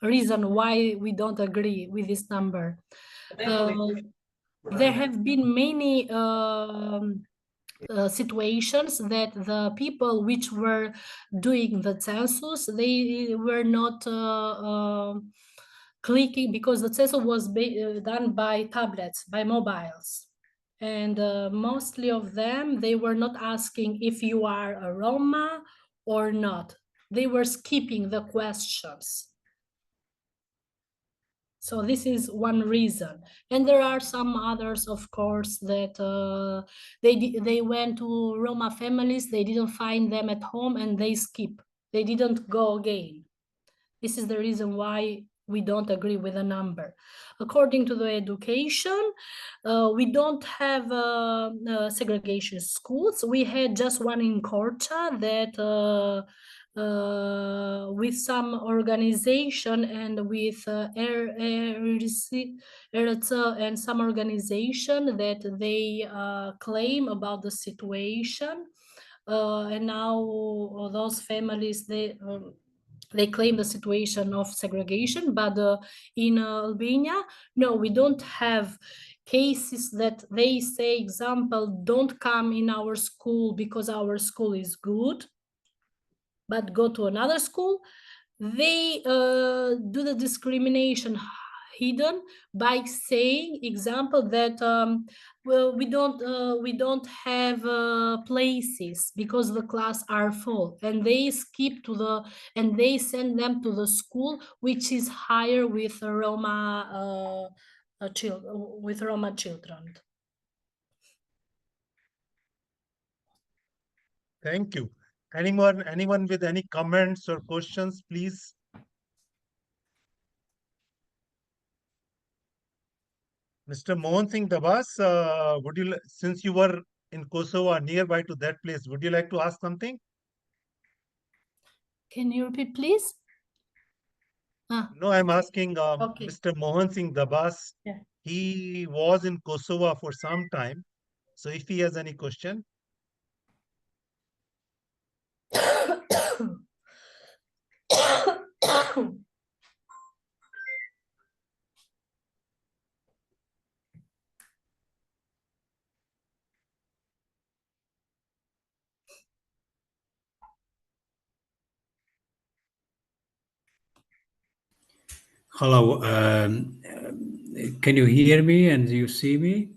reason why we don't agree with this number. There have been many situations that the people which were doing the census, they were not clicking because the census was done by tablets, by mobiles. And mostly of them, they were not asking if you are a Roma or not. They were skipping the questions. So this is one reason, and there are some others, of course, that they went to Roma families, they didn't find them at home, and they skip. They didn't go again. This is the reason why we don't agree with the number. According to the education, we don't have segregation schools. We had just one in Korcha that with some organization and with and some organization that they claim about the situation. And now those families, they claim the situation of segregation, but in Albania, no, we don't have cases that they say, example, don't come in our school because our school is good, but go to another school. They do the discrimination hidden by saying, example, that well, we don't have places because the class are full, and they skip to the and they send them to the school which is higher with Roma children. Thank you. Anyone with any comments or questions, please? Mr. Mohan Singh Dabas, since you were in Kosovo, nearby to that place, would you like to ask something? Can you repeat, please? No, I'm asking Okay. Mr. Mohan Singh Dabas. Yeah. He was in Kosovo for some time. So if he has any question. Hello. Can you hear me and you see me?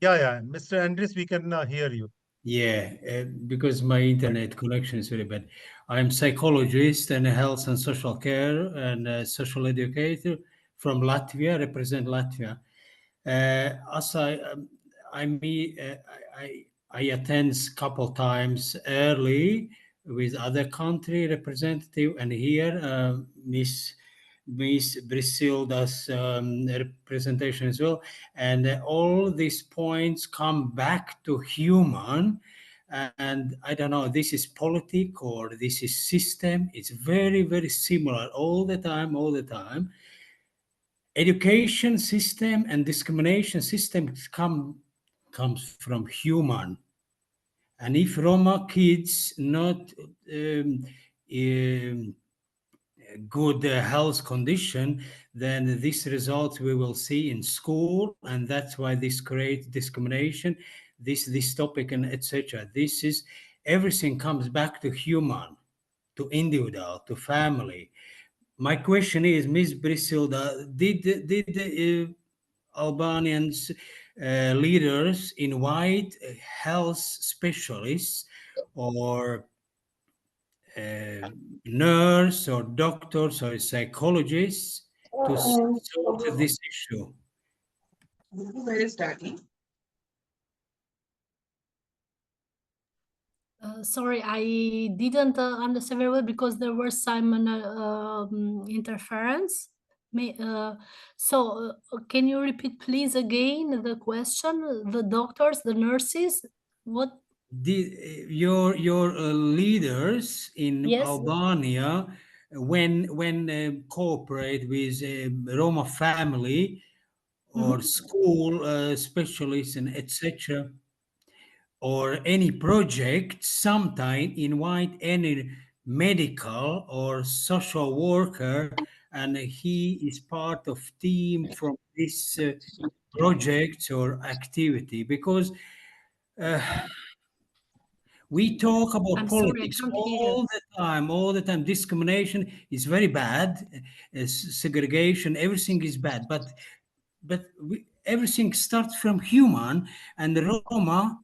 Yeah, Mr. Andres, we can hear you. Yeah, because my internet connection is very bad. I'm psychologist and health and social care and social educator from Latvia. Represent Latvia. As I meet, I attend couple times early with other country representative, and here Miss Brisilda's representation as well, and all these points come back to human. And I don't know, this is politic or this is system. It's very, very similar all the time, all the time. Education system and discrimination system comes from human. And if Roma kids not um, good health condition, then this result we will see in school, and that's why this creates discrimination, this topic and etc. This is everything comes back to human, to individual, to family. My question is, Ms. Brisilda, did Albanians leaders invite health specialists or nurse or doctors or psychologists to sort this issue? Where is Daddy? Sorry, I didn't understand very well because there was some interference. Can you repeat, please, again the question? The doctors, the nurses, what? Your leaders in Yes. Albania, when cooperate with Roma family or school specialists and etc., or any project, sometime invite any medical or social worker, and he is part of team from this project or activity, because uh, we talk about I'm sorry, I politics can't hear. all the time. Discrimination is very bad, segregation, everything is bad, but everything starts from human. And the Roma,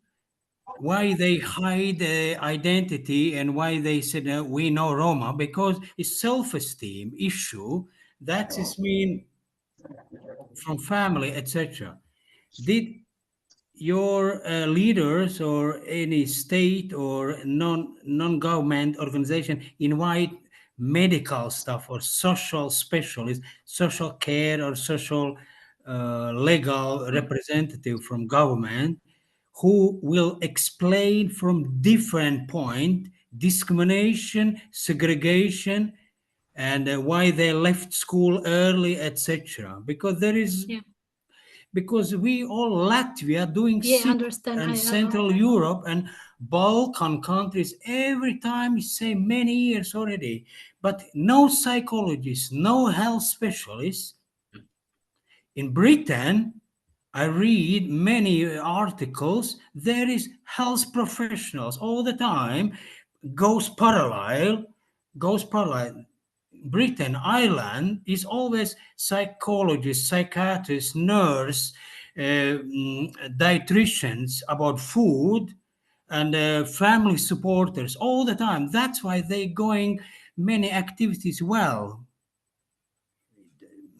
why they hide identity and why they said we know Roma, because it's self-esteem issue. That is mean from family, etc. Did your leaders or any state or non-government organization invite medical staff or social specialists, social care or social legal representative from government, who will explain from different point discrimination, segregation, and why they left school early, etc.? Because there is, Yeah, because we all Latvia doing yeah, I similar, understand. and Central Europe and Balkan countries every time say many years already, but no psychologists, no health specialists. In Britain, I read many articles. There is health professionals all the time, goes parallel, goes parallel. Britain, Ireland is always psychologists, psychiatrists, nurse, dietitians about food, and family supporters all the time. That's why they going many activities well.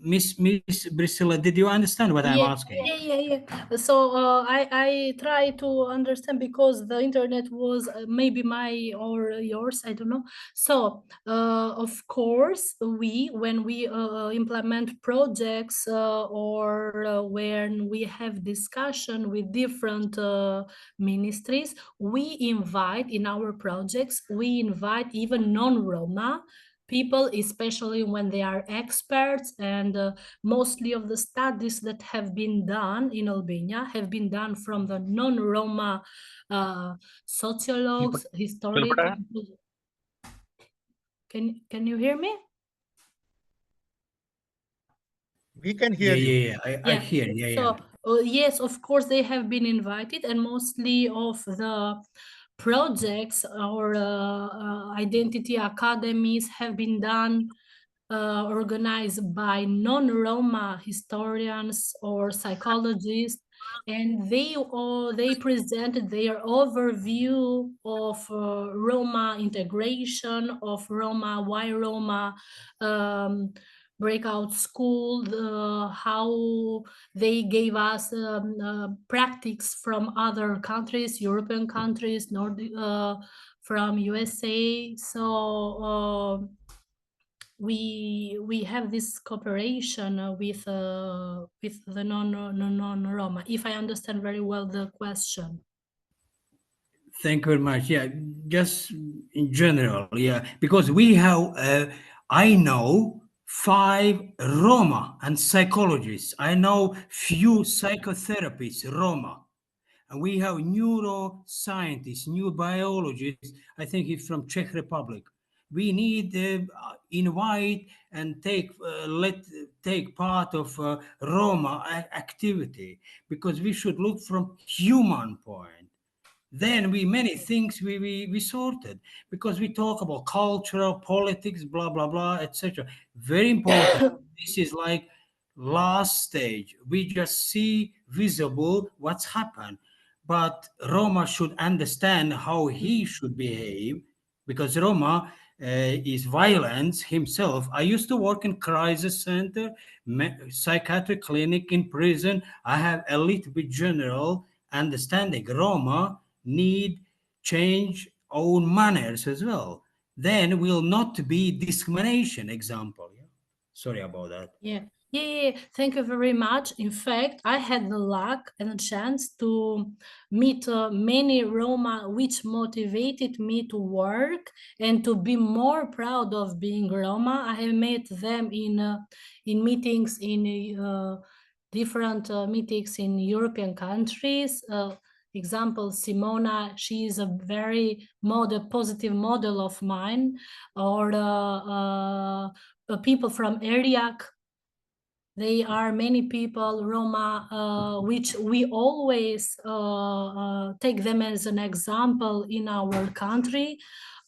Miss Priscilla, did you understand what I'm Yeah, asking? yeah. So I try to understand because the internet was maybe my or yours, I don't know. So of course, when we implement projects or when we have discussion with different ministries, we invite in our projects, we invite even non-Roma people, especially when they are experts. And mostly of the studies that have been done in Albania have been done from the non-Roma sociologues, historians. Can you hear me? We can Yeah, hear you. yeah, yeah. I hear. Yeah, yeah. So yes, of course, they have been invited, and mostly of the projects or identity academies have been done organized by non-Roma historians or psychologists, and they presented their overview of Roma integration, of Roma, why Roma breakout school, how they gave us practice from other countries, European countries, from USA. So we have this cooperation with the non-Roma, if I understand very well the question. Thank you very much. Yeah, just in general, yeah, because we have, I know 5 Roma and psychologists. I know few psychotherapists, Roma, and we have neuroscientists, new biologists. I think it's from Czech Republic. We need invite and take part of Roma activity, because we should look from human point. Then many things we sorted, because we talk about cultural politics, blah blah blah, etc. Very important. This is like last stage. We just see visible what's happened, but Roma should understand how he should behave, because Roma is violence himself. I used to work in crisis center, psychiatric clinic, in prison. I have a little bit general understanding. Roma need change own manners as well. Then will not be discrimination example. Yeah. Sorry about that. Yeah, thank you very much. In fact, I had the luck and a chance to meet many Roma, which motivated me to work and to be more proud of being Roma. I have met them in meetings, in different meetings in European countries. Example, Simona, she is a very positive model of mine, or people from Eriak. They are many people, Roma, which we always take them as an example in our country,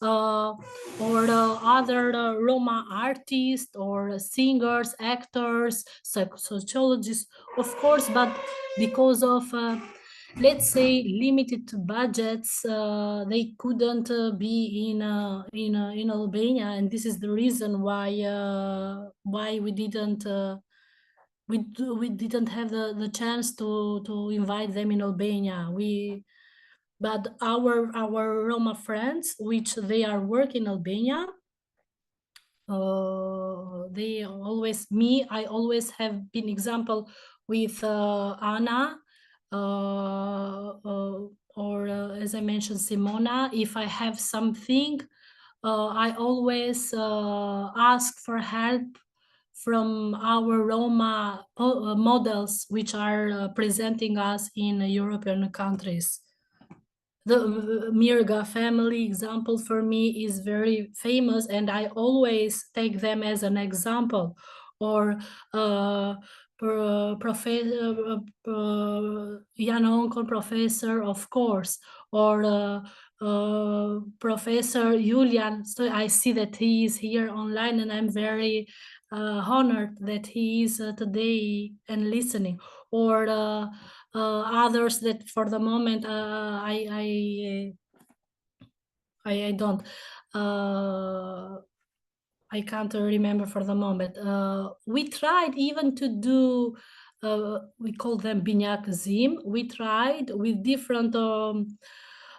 or other Roma artists or singers, actors, sociologists, of course, but because of let's say limited budgets, they couldn't be in Albania, and this is the reason why we didn't we didn't have the chance to invite them in Albania. But our Roma friends, which they are working in Albania, they always, I always have been example with Anna, or as I mentioned, Simona. If I have something, I always ask for help from our Roma models, which are presenting us in European countries. The Mirga family example for me is very famous, and I always take them as an example. Or Professor Jan Onkon, professor, of course, or Professor Julian. So I see that he is here online, and I'm very honored that he is today and listening. Or others that for the moment I don't I can't remember for the moment. We tried even to do we call them Binyak Zim. We tried with different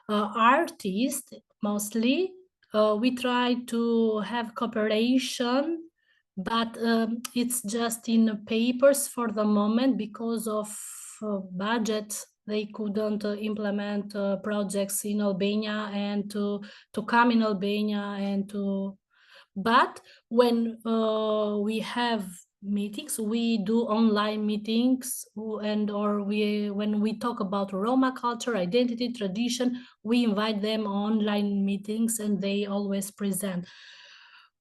artists mostly. We tried to have cooperation, but it's just in papers for the moment because of budget. They couldn't implement projects in Albania and to come in Albania and to. But when we have meetings, we do online meetings, and when we talk about Roma culture, identity, tradition, we invite them online meetings, and they always present.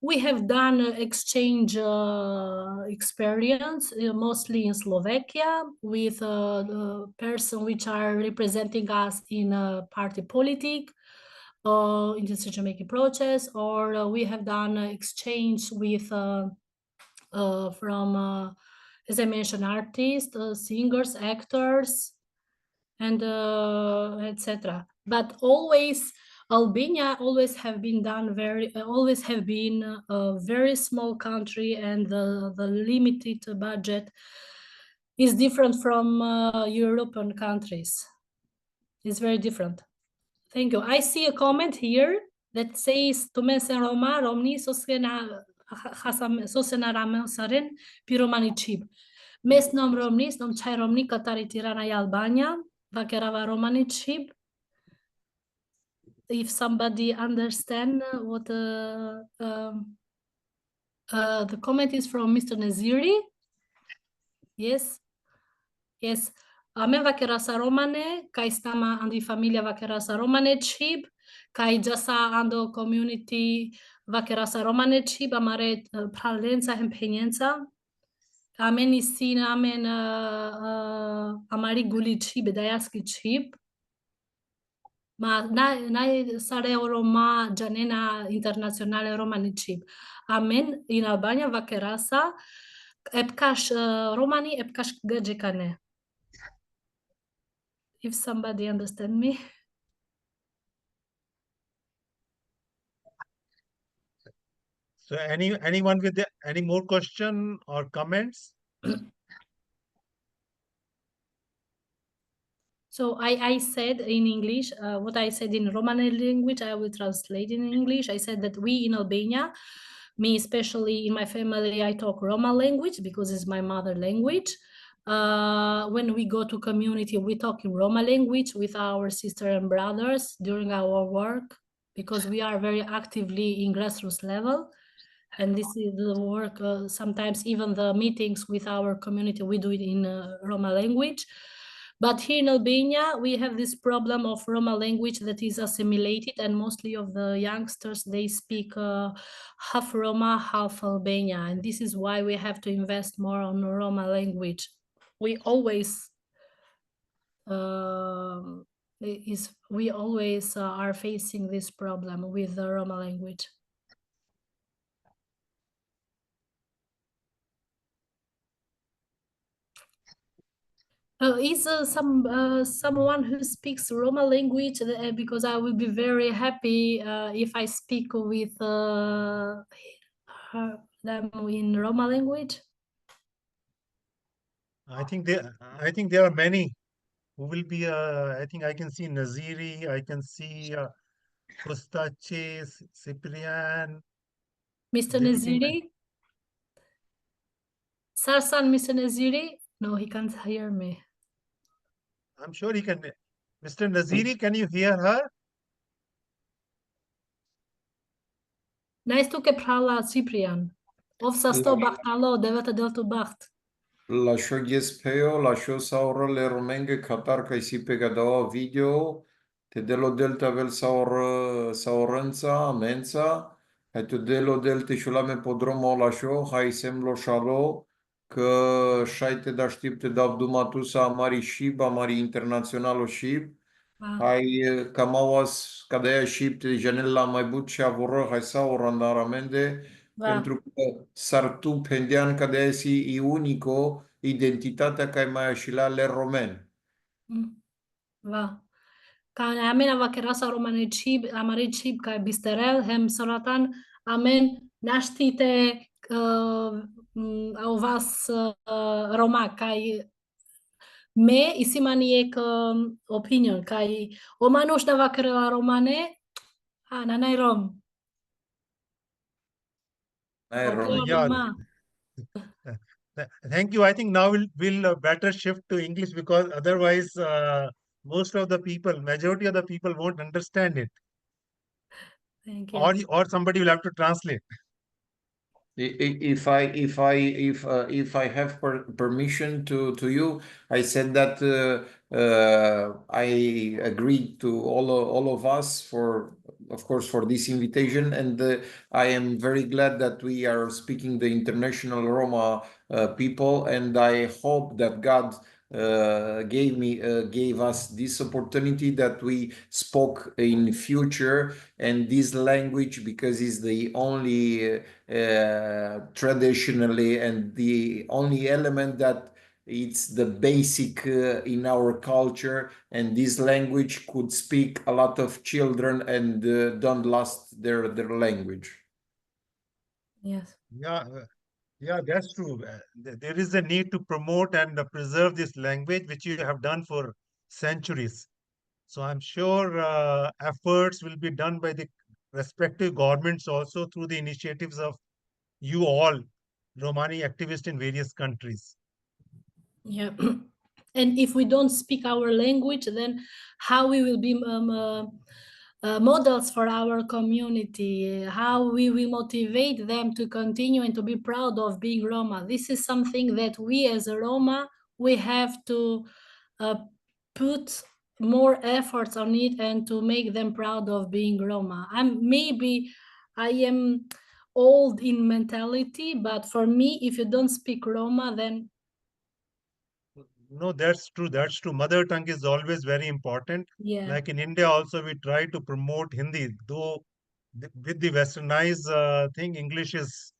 We have done exchange experience, mostly in Slovakia, with the person which are representing us in a party politic, in the decision-making process, or we have done exchange with from, as I mentioned, artists, singers, actors, and etc. But always Albania always have been a very small country, and the limited budget is different from European countries. It's very different. Thank you. I see a comment here that says Tumesen Roma Romni Sosena Ramesaren Piromani Chip. Mes nom Romnis, nom Chai Romni Katari Tirana Albania, Vakerava Romani Chip. If somebody understand what the comment is from Mr. Naziri. Yes. Yes. Amen vakerasa romane, kai stama andi familia vakerasa romane chib, kai jasa ando community vakerasa romane chib, amare pralenza empenienza. Amen isina, amen amari guli chib, dayaski chib. Ma na sare Roma janena internazionale romani chib. Amen in Albania vakerasa epkash romani epkash gajekane. If somebody understand me. So anyone with any more question or comments? So I said in English, what I said in Romani language, I will translate in English. I said that we in Albania, me especially in my family, I talk Roma language because it's my mother language. When we go to community, we talk in Roma language with our sister and brothers during our work, because we are very actively in grassroots level. And this is the work, sometimes even the meetings with our community, we do it in Roma language. But here in Albania, we have this problem of Roma language that is assimilated, and mostly of the youngsters, they speak half Roma, half Albania. And this is why we have to invest more on Roma language. We always are facing this problem with the Roma language. Is someone who speaks Roma language? Because I will be very happy if I speak with them in Roma language. I think there are many who will be. I think I can see Naziri. I can see Kostache, Cyprian. Mr. They will be Naziri? Sarsan, Mr. Naziri? No, he can't hear me. I'm sure he can. Mr. Naziri, can you hear her? Nice to keprala Cyprian. Ofsa sto bachtalo, devata deltu bacht. Lasciò gli speo, lasciò saur le romenghe Qatar kai si pegado video, te delo delta vel saurenza, mensa, e te delo delte shulame podromo lasciò, hai semlo shalo, că șaite da știpte da abdumatusa mari shib, mari internaționalo shib, hai camawas cadea shibte janella mai bucea voră, hai sau randaramende, pentru că sartu pendean cadesi e unico identitatea ca mai și la le romen. Va. Ka amen avakerasa romane chib, amare chib ka bisterel hem soratan amen nashtite au vas Roma kai me isimani ek opinion kai o manush da vakerela romane nanai rom. Yeah. Thank you. I think now we'll better shift to English, because otherwise majority of the people won't understand it. Thank you. Or somebody will have to translate. If I have permission to you, I said that I agreed to all of us of course for this invitation, and I am very glad that we are speaking the international Roma people, and I hope that God gave us this opportunity that we spoke in future, and this language, because it's the only traditionally and the only element that it's the basic in our culture, and this language could speak a lot of children and don't lost their language. Yes. Yeah, yeah, that's true. There is a need to promote and preserve this language, which you have done for centuries. So I'm sure efforts will be done by the respective governments also through the initiatives of you all, Romani activists in various countries. Yeah. And if we don't speak our language, then how we will be models for our community, how we will motivate them to continue and to be proud of being Roma. This is something that we as a Roma, we have to put more efforts on it and to make them proud of being Roma. I am old in mentality, but for me, if you don't speak Roma, then No, that's true. That's true. Mother tongue is always very important. yeah. Like in India, also we try to promote Hindi, though with the westernized thing, English is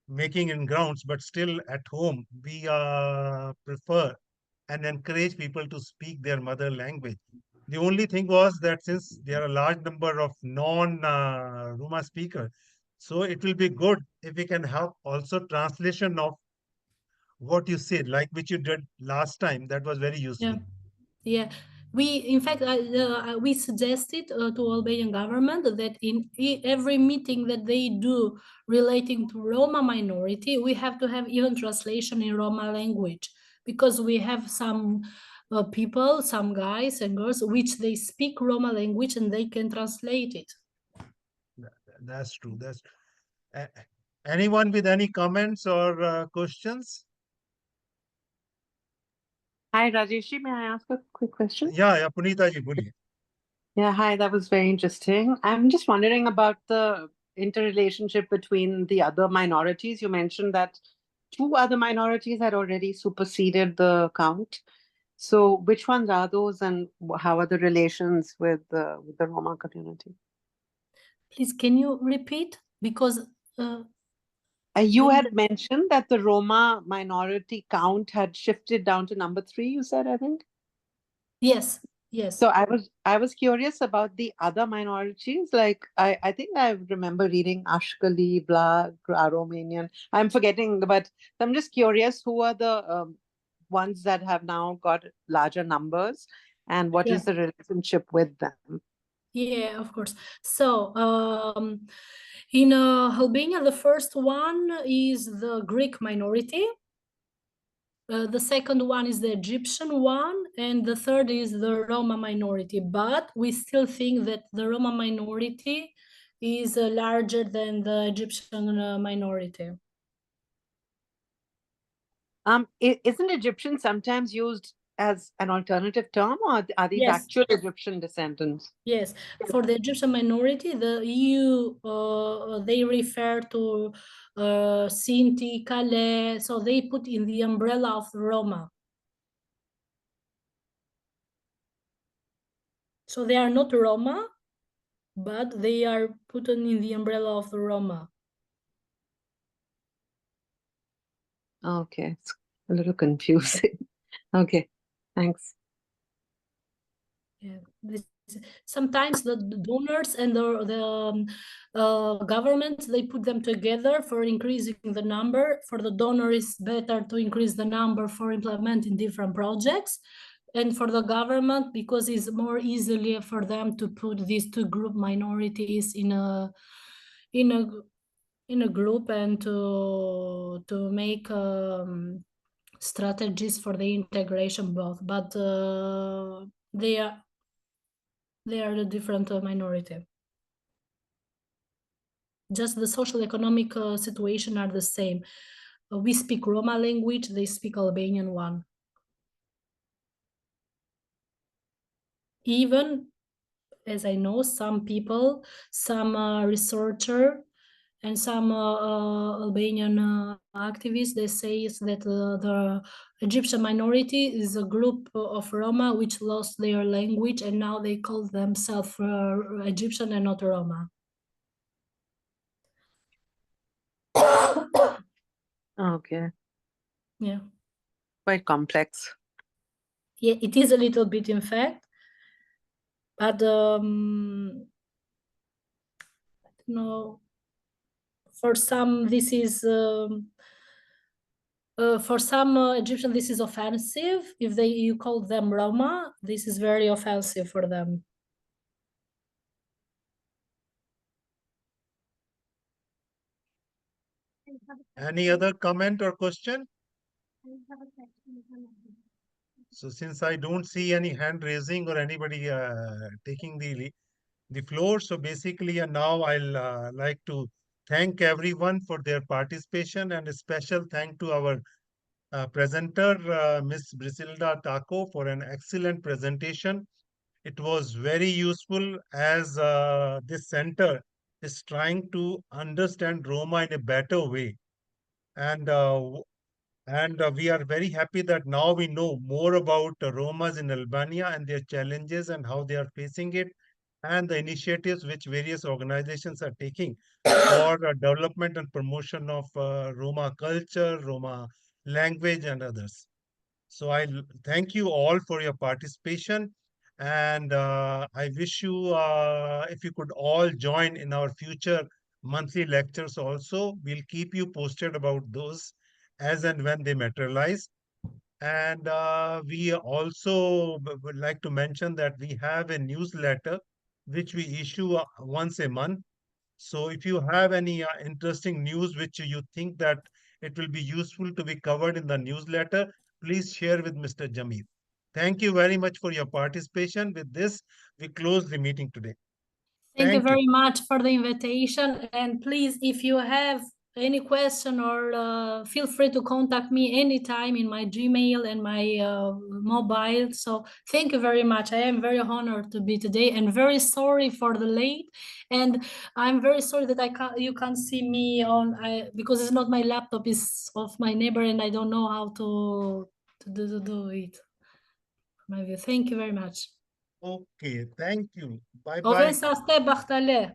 making in grounds, but still at home we prefer and encourage people to speak their mother language. The only thing was that since there are a large number of non-Roma speakers, so it will be good if we can have also translation of what you said, like which you did last time. That was very useful. Yeah, yeah. In fact, we suggested to Albanian government that in every meeting that they do relating to Roma minority, we have to have even translation in Roma language, because we have some people, some guys and girls, which they speak Roma language and they can translate it. That's true. That's anyone with any comments or questions? Hi, Rajeshi. May I ask a quick question? Yeah, Punita ji, boliye. Yeah, hi. That was very interesting. I'm just wondering about the interrelationship between the other minorities. You mentioned that two other minorities had already superseded the count. So, which ones are those, and how are the relations with the Roma community? Please, can you repeat? Because You had mentioned that the Roma minority count had shifted down to number 3, you said, I think. yes, yes. So I was curious about the other minorities. Like I think I remember reading Ashkali, Blag, Romanian. I'm forgetting, but I'm just curious who are the ones that have now got larger numbers, and what is Yeah. the relationship with them? Yeah, of course. So, in Albania, the first one is the Greek minority. The second one is the Egyptian one, and the third is the Roma minority. But we still think that the Roma minority is larger than the Egyptian minority. Isn't Egyptian sometimes used as an alternative term, or are these Yes. actual Egyptian descendants? Yes, for the Egyptian minority, the EU, they refer to Sinti, Kale, so they put in the umbrella of Roma. So they are not Roma, but they are put in the umbrella of the Roma. Okay, it's a little confusing. Okay, thanks. Yeah, sometimes the donors and the government, they put them together for increasing the number. For the donor, it's better to increase the number for implementing different projects. And for the government, because it's more easily for them to put these two group minorities in a group and to make strategies for the integration both. But they are the different minority. Just the social economic situation are the same. We speak Roma language, they speak Albanian one. Even, as I know, some people, some researcher And some Albanian activists, they say that the Egyptian minority is a group of Roma which lost their language and now they call themselves Egyptian and not Roma. Okay. Yeah. Quite complex. Yeah, it is a little bit, in fact, but no, for some this is for some Egyptian this is offensive. If you call them Roma, this is very offensive for them. Any other comment or question? So since I don't see any hand raising or anybody taking the floor, so basically now I'll like to thank everyone for their participation and a special thank to our presenter, Ms. Brisilda Taço, for an excellent presentation. It was very useful as this center is trying to understand Roma in a better way. And we are very happy that now we know more about Romas in Albania and their challenges and how they are facing it, and the initiatives which various organizations are taking for development and promotion of Roma culture, Roma language, and others. So I thank you all for your participation, and I wish you, if you could all join in our future monthly lectures also. We'll keep you posted about those as and when they materialize. And we also would like to mention that we have a newsletter which we issue once a month. So if you have any interesting news which you think that it will be useful to be covered in the newsletter, please share with Mr. Jamil. Thank you very much for your participation. With this, we close the meeting today. Thank you Thank you. very much for the invitation. And please, if you have any question or feel free to contact me anytime in my Gmail and my mobile. So thank you very much. I am very honored to be today and very sorry for the late. And I'm very sorry that you can't see me because it's not my laptop, it's of my neighbor and I don't know how to do it. My view. Thank you very much. Okay, thank you. Bye Oven bye. saste bahtale.